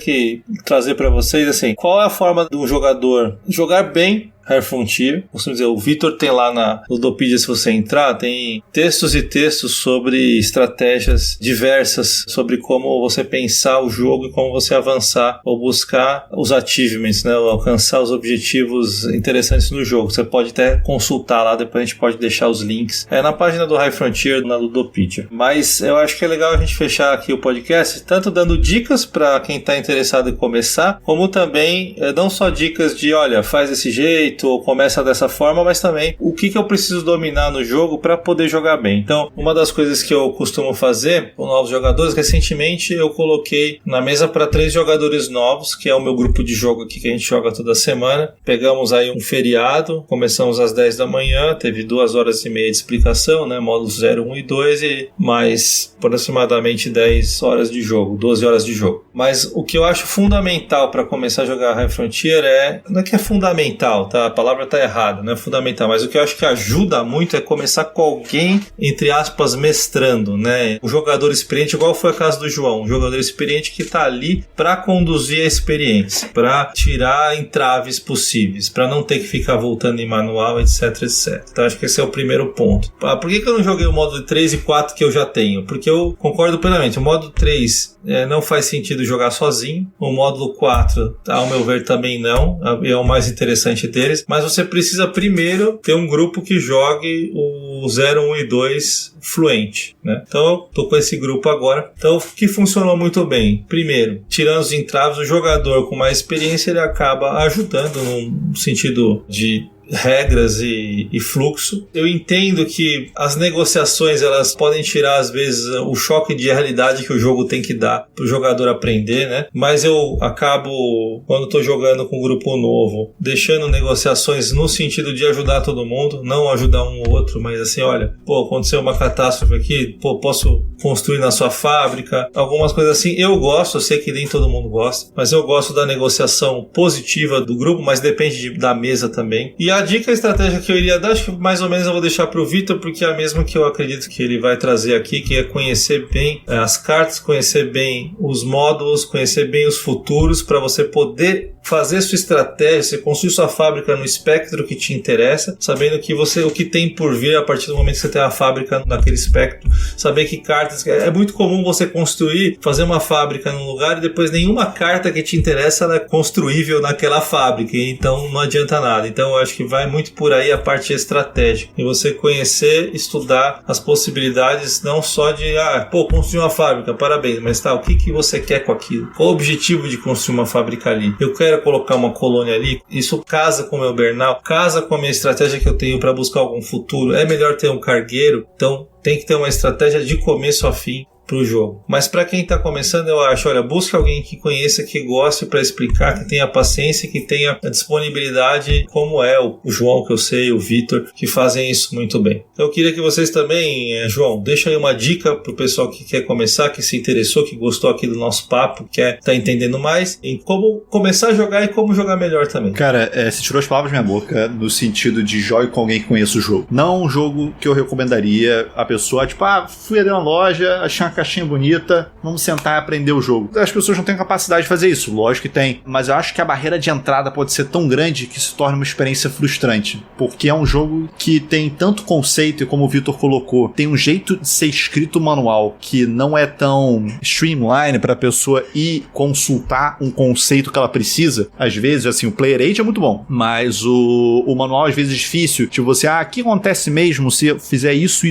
trazer pra vocês, assim, qual é a forma do jogador jogar bem High Frontier. Costumo dizer, o Vitor tem lá na Ludopedia, se você entrar, tem textos e textos sobre estratégias diversas, sobre como você pensar o jogo e como você avançar ou buscar os achievements, né, alcançar os objetivos interessantes no jogo. Você pode até consultar lá, depois a gente pode deixar os links na página do High Frontier na Ludopedia. Mas eu acho que é legal a gente fechar aqui o podcast, tanto dando dicas para quem está interessado em começar, como também não só dicas de, olha, faz desse jeito, ou começa dessa forma, mas também o que eu preciso dominar no jogo para poder jogar bem. Então, uma das coisas que eu costumo fazer com novos jogadores, recentemente eu coloquei na mesa para 3 jogadores novos, que é o meu grupo de jogo aqui que a gente joga toda semana. Pegamos aí um feriado, começamos às 10 da manhã, teve 2 horas e meia de explicação, né, módulos 0, 1 e 2 e mais aproximadamente 10 horas de jogo, 12 horas de jogo. Mas o que eu acho fundamental para começar a jogar High Frontier não é que é fundamental, tá? A palavra tá errada, não é fundamental, mas o que eu acho que ajuda muito é começar com alguém, entre aspas, mestrando, né? Um jogador experiente, igual foi o caso do João, um jogador experiente que tá ali para conduzir a experiência, para tirar entraves possíveis, para não ter que ficar voltando em manual, etc, etc. Então acho que esse é o primeiro ponto. Por que eu não joguei o módulo 3 e 4 que eu já tenho? Porque eu concordo plenamente, o módulo 3 não faz sentido jogar sozinho, o módulo 4, ao meu ver, também não, é o mais interessante deles, mas você precisa primeiro ter um grupo que jogue o 0, 1 e 2 fluente, né? Então eu tô com esse grupo agora, então que funcionou muito bem. Primeiro, tirando os entraves, o jogador com mais experiência ele acaba ajudando no sentido de regras e fluxo. Eu entendo que as negociações elas podem tirar às vezes o choque de realidade que o jogo tem que dar para o jogador aprender, né? Mas eu acabo, quando estou jogando com um grupo novo, deixando negociações no sentido de ajudar todo mundo, não ajudar um ou outro, mas assim, olha, aconteceu uma catástrofe aqui, posso construir na sua fábrica, algumas coisas assim. Eu gosto, eu sei que nem todo mundo gosta, mas eu gosto da negociação positiva do grupo, mas depende da mesa também. E a dica, a estratégia que eu iria dar, acho que mais ou menos eu vou deixar para o Vitor, porque é a mesma que eu acredito que ele vai trazer aqui, que é conhecer bem as cartas, conhecer bem os módulos, conhecer bem os futuros, para você poder fazer sua estratégia, você construir sua fábrica no espectro que te interessa, sabendo que o que tem por vir a partir do momento que você tem a fábrica naquele espectro, saber que cartas, é muito comum você construir, fazer uma fábrica num lugar e depois nenhuma carta que te interessa ela é construível naquela fábrica, então não adianta nada. Então eu acho que vai muito por aí a parte estratégica, e você conhecer, estudar as possibilidades, não só de construir uma fábrica, parabéns, mas o que você quer com aquilo? Qual o objetivo de construir uma fábrica ali? Eu quero colocar uma colônia ali, isso casa com o meu Bernal, casa com a minha estratégia que eu tenho para buscar algum futuro. É melhor ter um cargueiro, então tem que ter uma estratégia de começo a fim para o jogo. Mas para quem está começando, eu acho, busque alguém que conheça, que goste para explicar, que tenha paciência, que tenha a disponibilidade, como é o João, que eu sei, o Vitor, que fazem isso muito bem. Eu queria que vocês também, João, deixem aí uma dica para o pessoal que quer começar, que se interessou, que gostou aqui do nosso papo, quer estar entendendo mais, em como começar a jogar e como jogar melhor também. Cara, você tirou as palavras da minha boca no sentido de jogue com alguém que conheça o jogo. Não um jogo que eu recomendaria a pessoa, fui ali na loja, achei uma caixinha bonita, vamos sentar e aprender o jogo. As pessoas não têm capacidade de fazer isso, lógico que tem, mas eu acho que a barreira de entrada pode ser tão grande que se torna uma experiência frustrante, porque é um jogo que tem tanto conceito e, como o Vitor colocou, tem um jeito de ser escrito manual que não é tão streamline para a pessoa ir consultar um conceito que ela precisa. Às vezes, assim, o Player Aid é muito bom, mas o manual às vezes é difícil. Tipo, você, o que acontece mesmo se eu fizer isso,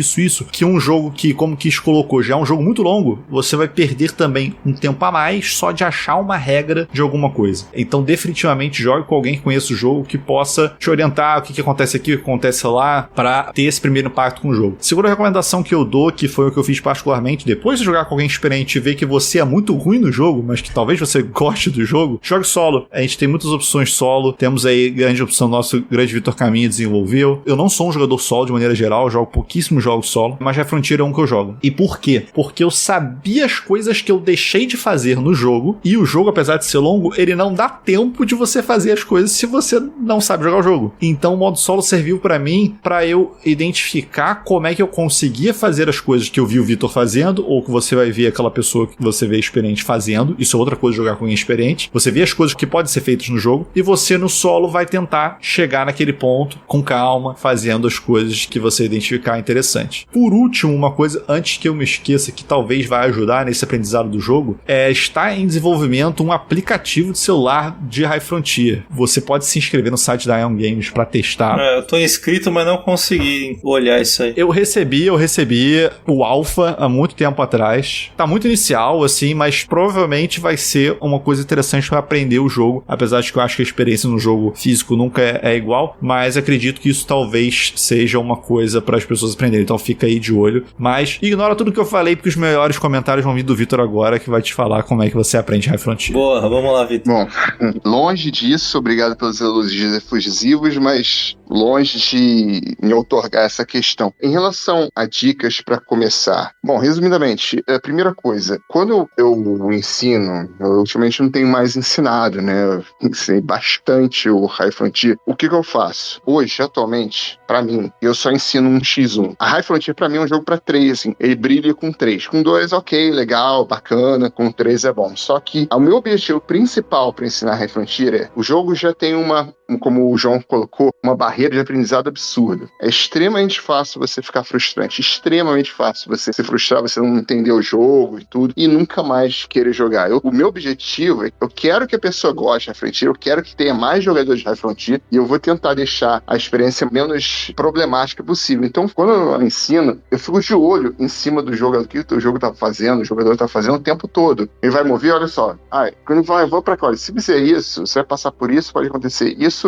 que um jogo que, como o Kish colocou, já é um jogo muito longo, você vai perder também um tempo a mais só de achar uma regra de alguma coisa. Então, definitivamente, jogue com alguém que conheça o jogo, que possa te orientar o que acontece aqui, o que acontece lá, para ter esse primeiro impacto com o jogo. Segunda recomendação que eu dou, que foi o que eu fiz particularmente, depois de jogar com alguém experiente e ver que você é muito ruim no jogo, mas que talvez você goste do jogo, jogue solo. A gente tem muitas opções solo, temos aí grande opção, nosso grande Vitor Caminha desenvolveu. Eu não sou um jogador solo de maneira geral, eu jogo pouquíssimos jogos solo, mas High Frontier é um que eu jogo. E por quê? Porque eu sabia as coisas que eu deixei de fazer no jogo, e o jogo, apesar de ser longo, ele não dá tempo de você fazer as coisas se você não sabe jogar o jogo. Então o modo solo serviu pra mim, pra eu identificar como é que eu conseguia fazer as coisas que eu vi o Vitor fazendo, ou que você vai ver aquela pessoa que você vê experiente fazendo. Isso é outra coisa de jogar com alguém experiente. Você vê as coisas que podem ser feitas no jogo, e você no solo vai tentar chegar naquele ponto com calma, fazendo as coisas que você identificar interessante. Por último, uma coisa, antes que eu me esqueça, que talvez vai ajudar nesse aprendizado do jogo, está em desenvolvimento um aplicativo de celular de High Frontier. Você pode se inscrever no site da Ion Games para testar. Eu tô inscrito, mas não consegui olhar isso aí. Eu recebi o alpha há muito tempo atrás. Tá muito inicial, assim, mas provavelmente vai ser uma coisa interessante para aprender o jogo, apesar de que eu acho que a experiência no jogo físico nunca é igual, mas acredito que isso talvez seja uma coisa para as pessoas aprenderem, então fica aí de olho. Mas ignora tudo que eu falei, porque os melhores comentários vão vir do Vitor agora, que vai te falar como é que você aprende High Frontier. Boa, vamos lá, Vitor. Bom, longe disso, obrigado pelos elogios efusivos, mas longe de me outorgar essa questão. Em relação a dicas para começar, bom, resumidamente, a primeira coisa, quando eu ensino, eu ultimamente não tenho mais ensinado, né? Eu ensinei bastante o High Frontier. O que eu faço? Hoje, atualmente, pra mim, eu só ensino um X1. A High Frontier, pra mim, é um jogo pra 3, assim. Ele brilha com 3. Com 2, ok, legal, bacana. Com 3 é bom. Só que o meu objetivo principal pra ensinar High Frontier é, o jogo já tem como o João colocou, uma barreira de aprendizado absurda. É extremamente fácil você ficar frustrante, extremamente fácil você se frustrar, você não entender o jogo e tudo, e nunca mais querer jogar. O meu objetivo é, eu quero que a pessoa goste de High Frontier, eu quero que tenha mais jogadores de High Frontier, e eu vou tentar deixar a experiência menos problemática possível. Então, quando eu ensino, eu fico de olho em cima do jogo, que o jogo tá fazendo, o jogador tá fazendo o tempo todo. Ele vai mover, olha só, quando eu vou pra cá, olha, se fizer isso, você vai passar por isso, pode acontecer isso.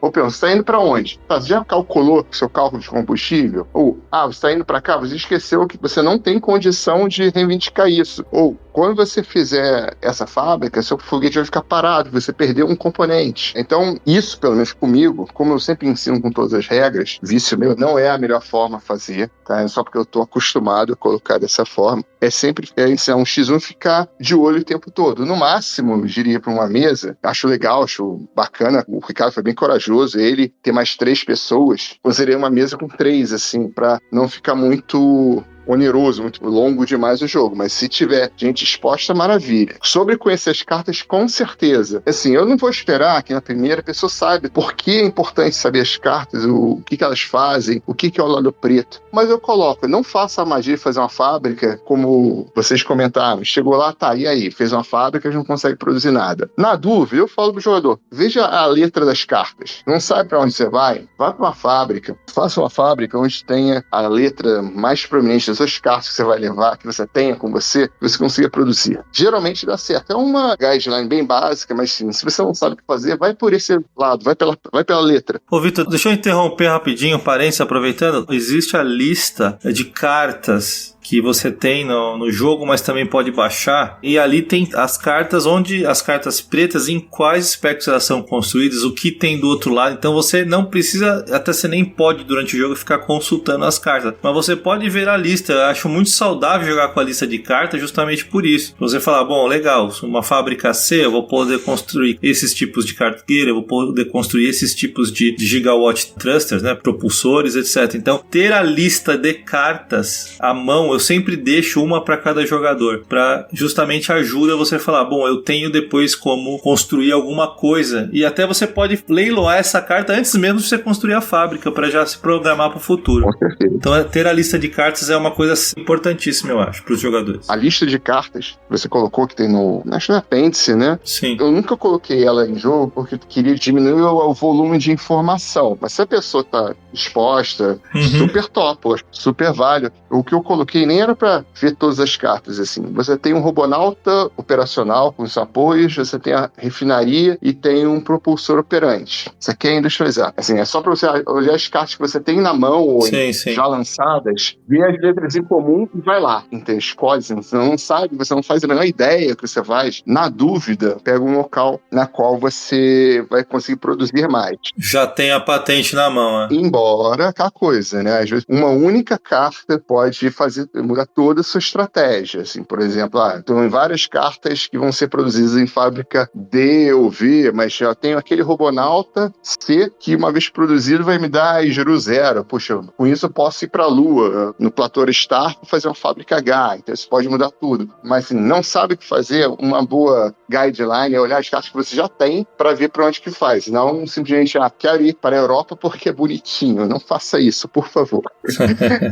Ô, Pedro, você tá indo pra onde? Você já calculou seu cálculo de combustível? Ou, você tá indo pra cá, você esqueceu que você não tem condição de reivindicar isso. Ou, quando você fizer essa fábrica, seu foguete vai ficar parado, você perdeu um componente. Então, isso, pelo menos comigo, como eu sempre ensino com todas as regras, vício meu não é a melhor forma a fazer, tá? É só porque eu tô acostumado a colocar dessa forma. É sempre ensinar um X1 ficar de olho o tempo todo. No máximo, eu diria pra uma mesa, acho legal, acho bacana, o Ricardo foi bem corajoso, ele ter mais 3 pessoas, considerei uma mesa com 3, assim, pra não ficar muito oneroso, muito longo demais o jogo, mas se tiver gente exposta, maravilha. Sobre conhecer as cartas, com certeza. Assim, eu não vou esperar que na primeira pessoa saiba por que é importante saber as cartas, o que elas fazem, o que é o lado preto. Mas eu coloco, não faça a magia de fazer uma fábrica, como vocês comentaram. Chegou lá, e aí? Fez uma fábrica, não consegue produzir nada. Na dúvida, eu falo pro jogador, veja a letra das cartas. Não sabe pra onde você vai? Vá pra uma fábrica. Faça uma fábrica onde tenha a letra mais prominente das suas cartas que você vai levar, que você tenha com você, que você consiga produzir. Geralmente dá certo. É uma guideline bem básica, mas sim, se você não sabe o que fazer, vai por esse lado, vai pela letra. Ô, Vitor, deixa eu interromper rapidinho, parênteses, aproveitando. Existe a lista de cartas que você tem no jogo, mas também pode baixar, e ali tem as cartas as cartas pretas, em quais aspectos elas são construídas, o que tem do outro lado. Então você não precisa, até você nem pode durante o jogo ficar consultando as cartas, mas você pode ver a lista. Eu acho muito saudável jogar com a lista de cartas justamente por isso. Você falar, bom, legal, uma fábrica C, eu vou poder construir esses tipos de cargueira, eu vou poder construir esses tipos de gigawatt thrusters, né, propulsores, etc. Então ter a lista de cartas à mão, eu sempre deixo uma para cada jogador, para justamente ajuda você a falar, bom, eu tenho depois como construir alguma coisa, e até você pode leiloar essa carta antes mesmo de você construir a fábrica, para já se programar para o futuro. Com certeza. Então ter a lista de cartas é uma coisa importantíssima, eu acho, para os jogadores. A lista de cartas, você colocou que tem acho no apêndice, né? Sim. Eu nunca coloquei ela em jogo porque queria diminuir o volume de informação, mas se a pessoa tá disposta, super top, super válido. O que eu coloquei nem era para ver todas as cartas, assim. Você tem um robonauta operacional com os apoios, você tem a refinaria e tem um propulsor operante. Isso aqui é industrializar. Assim, é só para você olhar as cartas que você tem na mão ou já lançadas, ver as letras em comum e vai lá. Então, escolhe, você não sabe, você não faz a menor ideia que você faz. Na dúvida, pega um local na qual você vai conseguir produzir mais. Já tem a patente na mão, né? Embora aquela coisa, né? Às vezes, uma única carta pode mudar toda a sua estratégia. Assim, por exemplo, tem várias cartas que vão ser produzidas em fábrica D ou V, mas já tenho aquele robonauta C que, uma vez produzido, vai me dar Igeru 0. Puxa, com isso eu posso ir para a Lua, no platô Star, fazer uma fábrica H. Então isso pode mudar tudo. Mas assim, não sabe o que fazer, uma boa guideline é olhar as cartas que você já tem para ver para onde que faz. Não simplesmente, quero ir para a Europa porque é bonitinho. Não faça isso, por favor.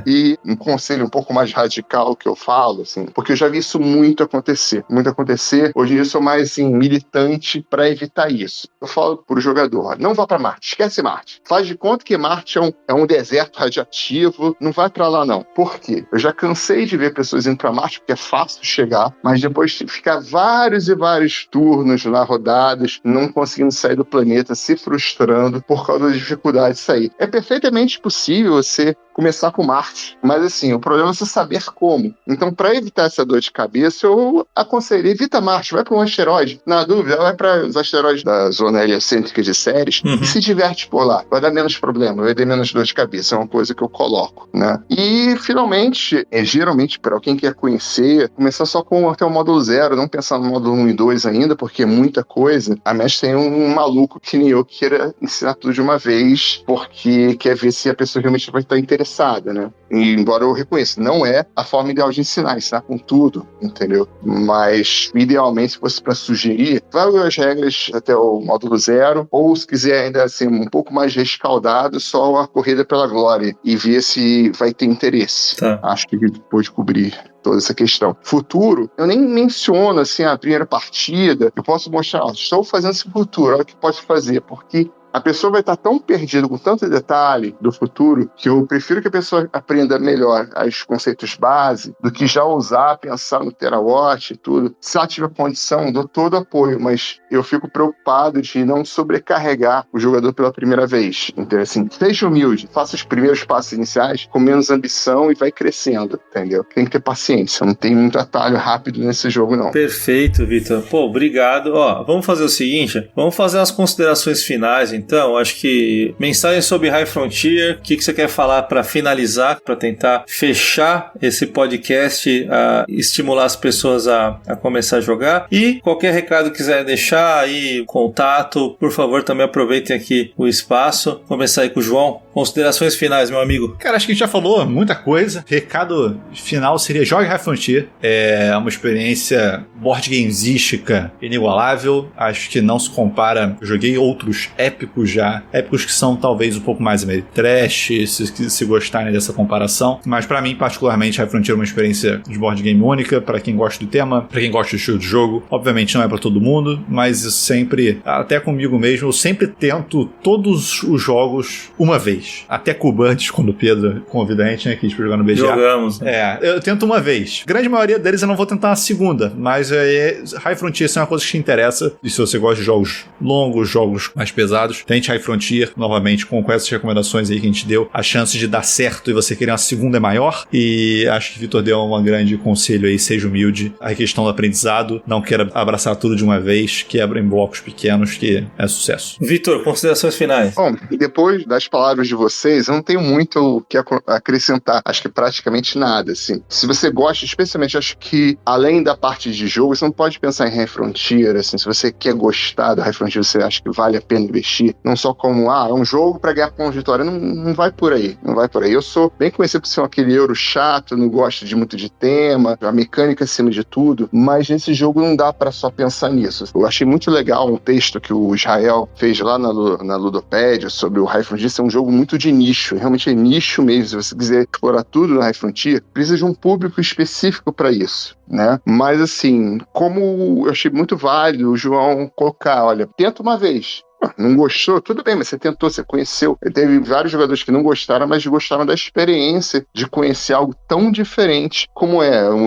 E um conselho um pouco mais radical que eu falo, assim, porque eu já vi isso muito acontecer. Hoje em dia eu sou mais, assim, militante para evitar isso. Eu falo pro jogador, não vá para Marte, esquece Marte. Faz de conta que Marte é um deserto radiativo, não vai para lá não. Por quê? Eu já cansei de ver pessoas indo para Marte porque é fácil chegar, mas depois de ficar vários e vários turnos lá rodados, não conseguindo sair do planeta, se frustrando por causa da dificuldade de sair. É perfeitamente possível você começar com Marte, mas assim, o problema é você saber como. Então, para evitar essa dor de cabeça, eu aconselho, evita Marte, vai para um asteroide. Na dúvida, vai para os asteroides da zona heliocêntrica de Ceres e se diverte por lá. Vai dar menos problema, vai ter menos dor de cabeça, é uma coisa que eu coloco, né? E, finalmente, geralmente, para quem quer conhecer, começar só com até o módulo 0, não pensar no módulo 1 e 2 ainda, porque é muita coisa. A mestre tem um maluco que nem eu que queira ensinar tudo de uma vez, porque quer ver se a pessoa realmente vai estar interessada, né? E, embora eu reconheça, não é a forma ideal de ensinar com tudo, entendeu? Mas, idealmente, se fosse para sugerir, vai ver as regras até o módulo 0, ou se quiser ainda assim, um pouco mais rescaldado, só a corrida pela glória, e ver se vai ter interesse. Tá. Acho que pode cobrir toda essa questão. Futuro, eu nem menciono assim a primeira partida, eu posso mostrar, estou fazendo esse futuro, olha o que pode fazer, porque a pessoa vai estar tão perdida com tanto detalhe do futuro que eu prefiro que a pessoa aprenda melhor os conceitos base do que já usar, pensar no Terawatt e tudo. Se ela tiver condição, dou todo apoio, mas eu fico preocupado de não sobrecarregar o jogador pela primeira vez. Então, assim, seja humilde, faça os primeiros passos iniciais com menos ambição e vai crescendo, entendeu? Tem que ter paciência, não tem muito atalho rápido nesse jogo, não. Perfeito, Vitor. Pô, obrigado. Vamos fazer o seguinte, vamos fazer umas considerações finais, então, acho que mensagem sobre High Frontier, o que você quer falar para finalizar, para tentar fechar esse podcast, estimular as pessoas a começar a jogar, e qualquer recado que quiser deixar aí, contato, por favor, também aproveitem aqui o espaço. Começar aí com o João. Considerações finais, meu amigo. Cara, acho que a gente já falou muita coisa. Recado final seria jogue High Frontier. É uma experiência board gamesística inigualável. Acho que não se compara. Eu joguei outros épicos já. Épicos que são talvez um pouco mais Ameritrash, se gostarem dessa comparação. Mas pra mim, particularmente, High Frontier é uma experiência de board game única. Pra quem gosta do tema, pra quem gosta do estilo de jogo. Obviamente não é pra todo mundo, mas eu sempre, até comigo mesmo, eu sempre tento todos os jogos uma vez. Até com o Birds, quando o Pedro convida a gente, né, aqui pra jogar no BGA. Jogamos. Eu tento uma vez. Grande maioria deles eu não vou tentar uma segunda, mas High Frontier é uma coisa que te interessa. E se você gosta de jogos longos, jogos mais pesados, tente High Frontier, novamente, com essas recomendações aí que a gente deu. A chance de dar certo e você querer uma segunda é maior. E acho que o Vitor deu um grande conselho aí, seja humilde. A questão do aprendizado, não queira abraçar tudo de uma vez, quebra em blocos pequenos, que é sucesso. Vitor, considerações finais. Bom, depois das palavras de de vocês, eu não tenho muito o que acrescentar. Acho que praticamente nada, assim. Se você gosta, especialmente, acho que além da parte de jogo, você não pode pensar em High Frontier, assim. Se você quer gostar do High Frontier, você acha que vale a pena investir. Não só como, é um jogo pra ganhar pontos de vitória. Não vai por aí. Não vai por aí. Eu sou bem conhecido por ser aquele euro chato, não gosto muito de tema, a mecânica acima de tudo, mas nesse jogo não dá pra só pensar nisso. Eu achei muito legal um texto que o Israel fez lá na Ludopédia sobre o High Frontier. Isso é um jogo muito de nicho, realmente é nicho mesmo. Se você quiser explorar tudo no High Frontier, precisa de um público específico para isso, né? Mas assim, como eu achei muito válido o João colocar, olha, tenta uma vez. Não gostou? Tudo bem, mas você tentou, você conheceu. Teve vários jogadores que não gostaram, mas gostaram da experiência de conhecer algo tão diferente como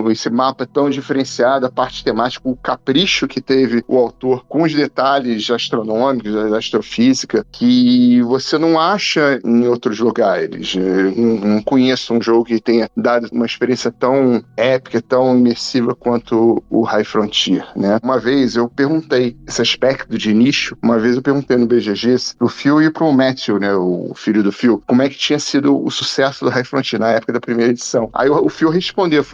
esse mapa tão diferenciado, a parte temática, o capricho que teve o autor com os detalhes astronômicos, da astrofísica, que você não acha em outros lugares. Não conheço um jogo que tenha dado uma experiência tão épica, tão imersiva quanto o High Frontier, né? Uma vez eu perguntei esse aspecto de nicho, no BGG, pro Phil e pro Matthew, né, o filho do Phil, como é que tinha sido o sucesso do High Frontier na época da primeira edição. Aí o Phil respondeu,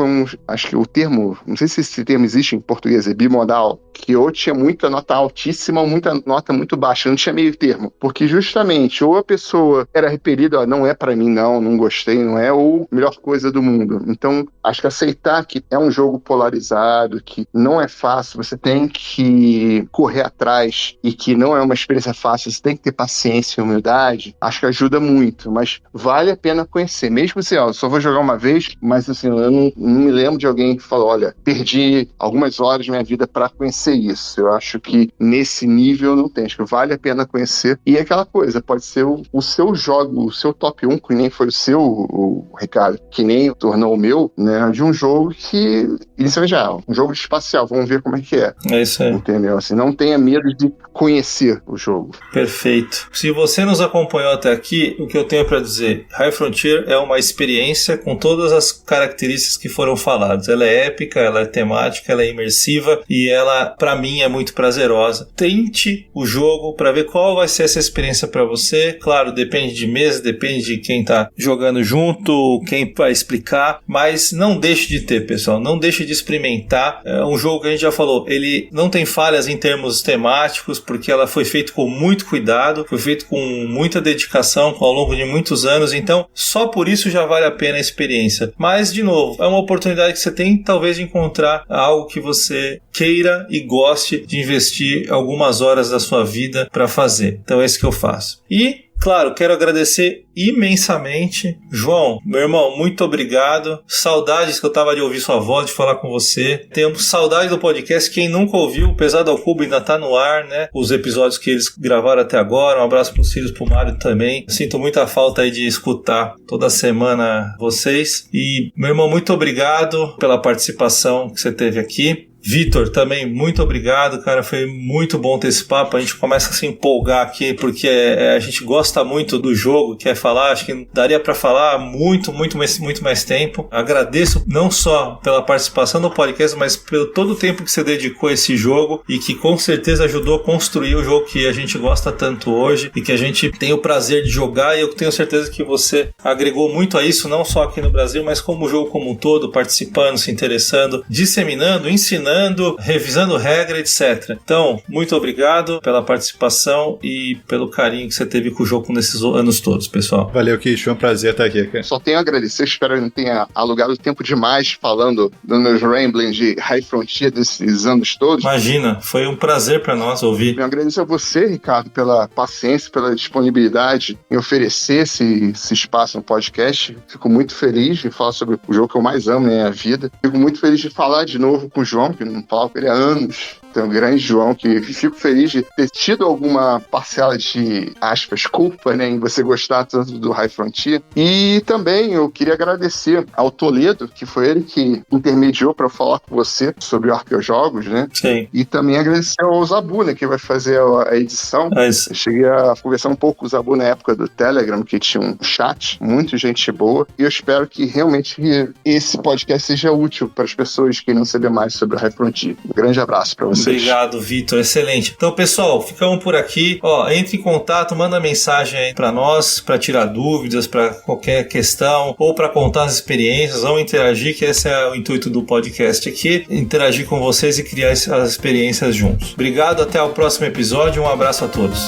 acho que o termo, não sei se esse termo existe em português, é bimodal, que ou tinha muita nota altíssima ou muita nota muito baixa, não tinha meio termo, porque justamente ou a pessoa era repelida, não é pra mim não gostei, não é, ou melhor coisa do mundo. Então, acho que aceitar que é um jogo polarizado, que não é fácil, você tem que correr atrás e que não é uma experiência fácil, você tem que ter paciência e humildade, acho que ajuda muito, mas vale a pena conhecer, mesmo assim, eu só vou jogar uma vez, mas assim, eu não me lembro de alguém que falou, olha, perdi algumas horas da minha vida pra conhecer isso. Eu acho que nesse nível não tem, acho que vale a pena conhecer, e é aquela coisa, pode ser o seu jogo, o seu top 1, que nem foi o seu, o Ricardo, que nem tornou o meu, né, de um jogo que, inicialmente já um jogo espacial, vamos ver como é que é. É isso aí. Entendeu? Assim, não tenha medo de conhecer o jogo. Perfeito. Se você nos acompanhou até aqui, o que eu tenho para dizer, High Frontier é uma experiência com todas as características que foram faladas. Ela é épica, ela é temática, ela é imersiva e ela, para mim, é muito prazerosa. Tente o jogo para ver qual vai ser essa experiência para você. Claro, depende de mesa, depende de quem tá jogando junto, quem vai explicar, mas não deixe de ter, pessoal, não deixe de experimentar. É um jogo que a gente já falou, ele não tem falhas em termos temáticos, porque ela foi feita com muito cuidado, foi feito com muita dedicação ao longo de muitos anos, então só por isso já vale a pena a experiência. Mas, de novo, é uma oportunidade que você tem talvez de encontrar algo que você queira e goste de investir algumas horas da sua vida para fazer. Então é isso que eu faço. E claro, quero agradecer imensamente. João, meu irmão, muito obrigado. Saudades que eu tava de ouvir sua voz, de falar com você. Tenho saudade do podcast. Quem nunca ouviu, o Pesado ao Cubo ainda tá no ar, né? Os episódios que eles gravaram até agora. Um abraço pros filhos, pro Mário também. Sinto muita falta aí de escutar toda semana vocês. E, meu irmão, muito obrigado pela participação que você teve aqui. Vitor, também muito obrigado, cara, foi muito bom ter esse papo, a gente começa a se empolgar aqui, porque a gente gosta muito do jogo, quer falar, acho que daria para falar muito mais tempo. Agradeço não só pela participação no podcast, mas pelo todo o tempo que você dedicou a esse jogo e que com certeza ajudou a construir o jogo que a gente gosta tanto hoje e que a gente tem o prazer de jogar, e eu tenho certeza que você agregou muito a isso, não só aqui no Brasil, mas como o jogo como um todo, participando, se interessando, disseminando, ensinando, revisando regra, etc. Então, muito obrigado pela participação e pelo carinho que você teve com o jogo nesses anos todos, pessoal. Valeu, Kish, foi um prazer estar aqui, cara. Só tenho a agradecer, espero que não tenha alugado tempo demais falando dos meus ramblings de High Frontier desses anos todos. Imagina, foi um prazer para nós ouvir. Eu agradeço a você, Ricardo, pela paciência, pela disponibilidade em oferecer esse espaço no podcast. Fico muito feliz de falar sobre o jogo que eu mais amo na minha vida. Fico muito feliz de falar de novo com o João, que não falo com ele há anos. Então, o grande João, que fico feliz de ter tido alguma parcela de, aspas, culpa, né, em você gostar tanto do High Frontier. E também eu queria agradecer ao Toledo, que foi ele que intermediou para falar com você sobre o Arqueojogos, né? Sim. E também agradecer ao Zabu, né, que vai fazer a edição. É isso. Eu cheguei a conversar um pouco com o Zabu na época do Telegram, que tinha um chat, muito gente boa. E eu espero que realmente esse podcast seja útil para as pessoas que queiram saber mais sobre o High Frontier. Um grande abraço para você. vocês. Obrigado, Vitor. Excelente. Então, pessoal, ficamos por aqui. Ó, entre em contato, manda mensagem aí pra nós, pra tirar dúvidas, pra qualquer questão, ou pra contar as experiências, vamos interagir, que esse é o intuito do podcast aqui, interagir com vocês e criar as experiências juntos. Obrigado, até o próximo episódio, um abraço a todos.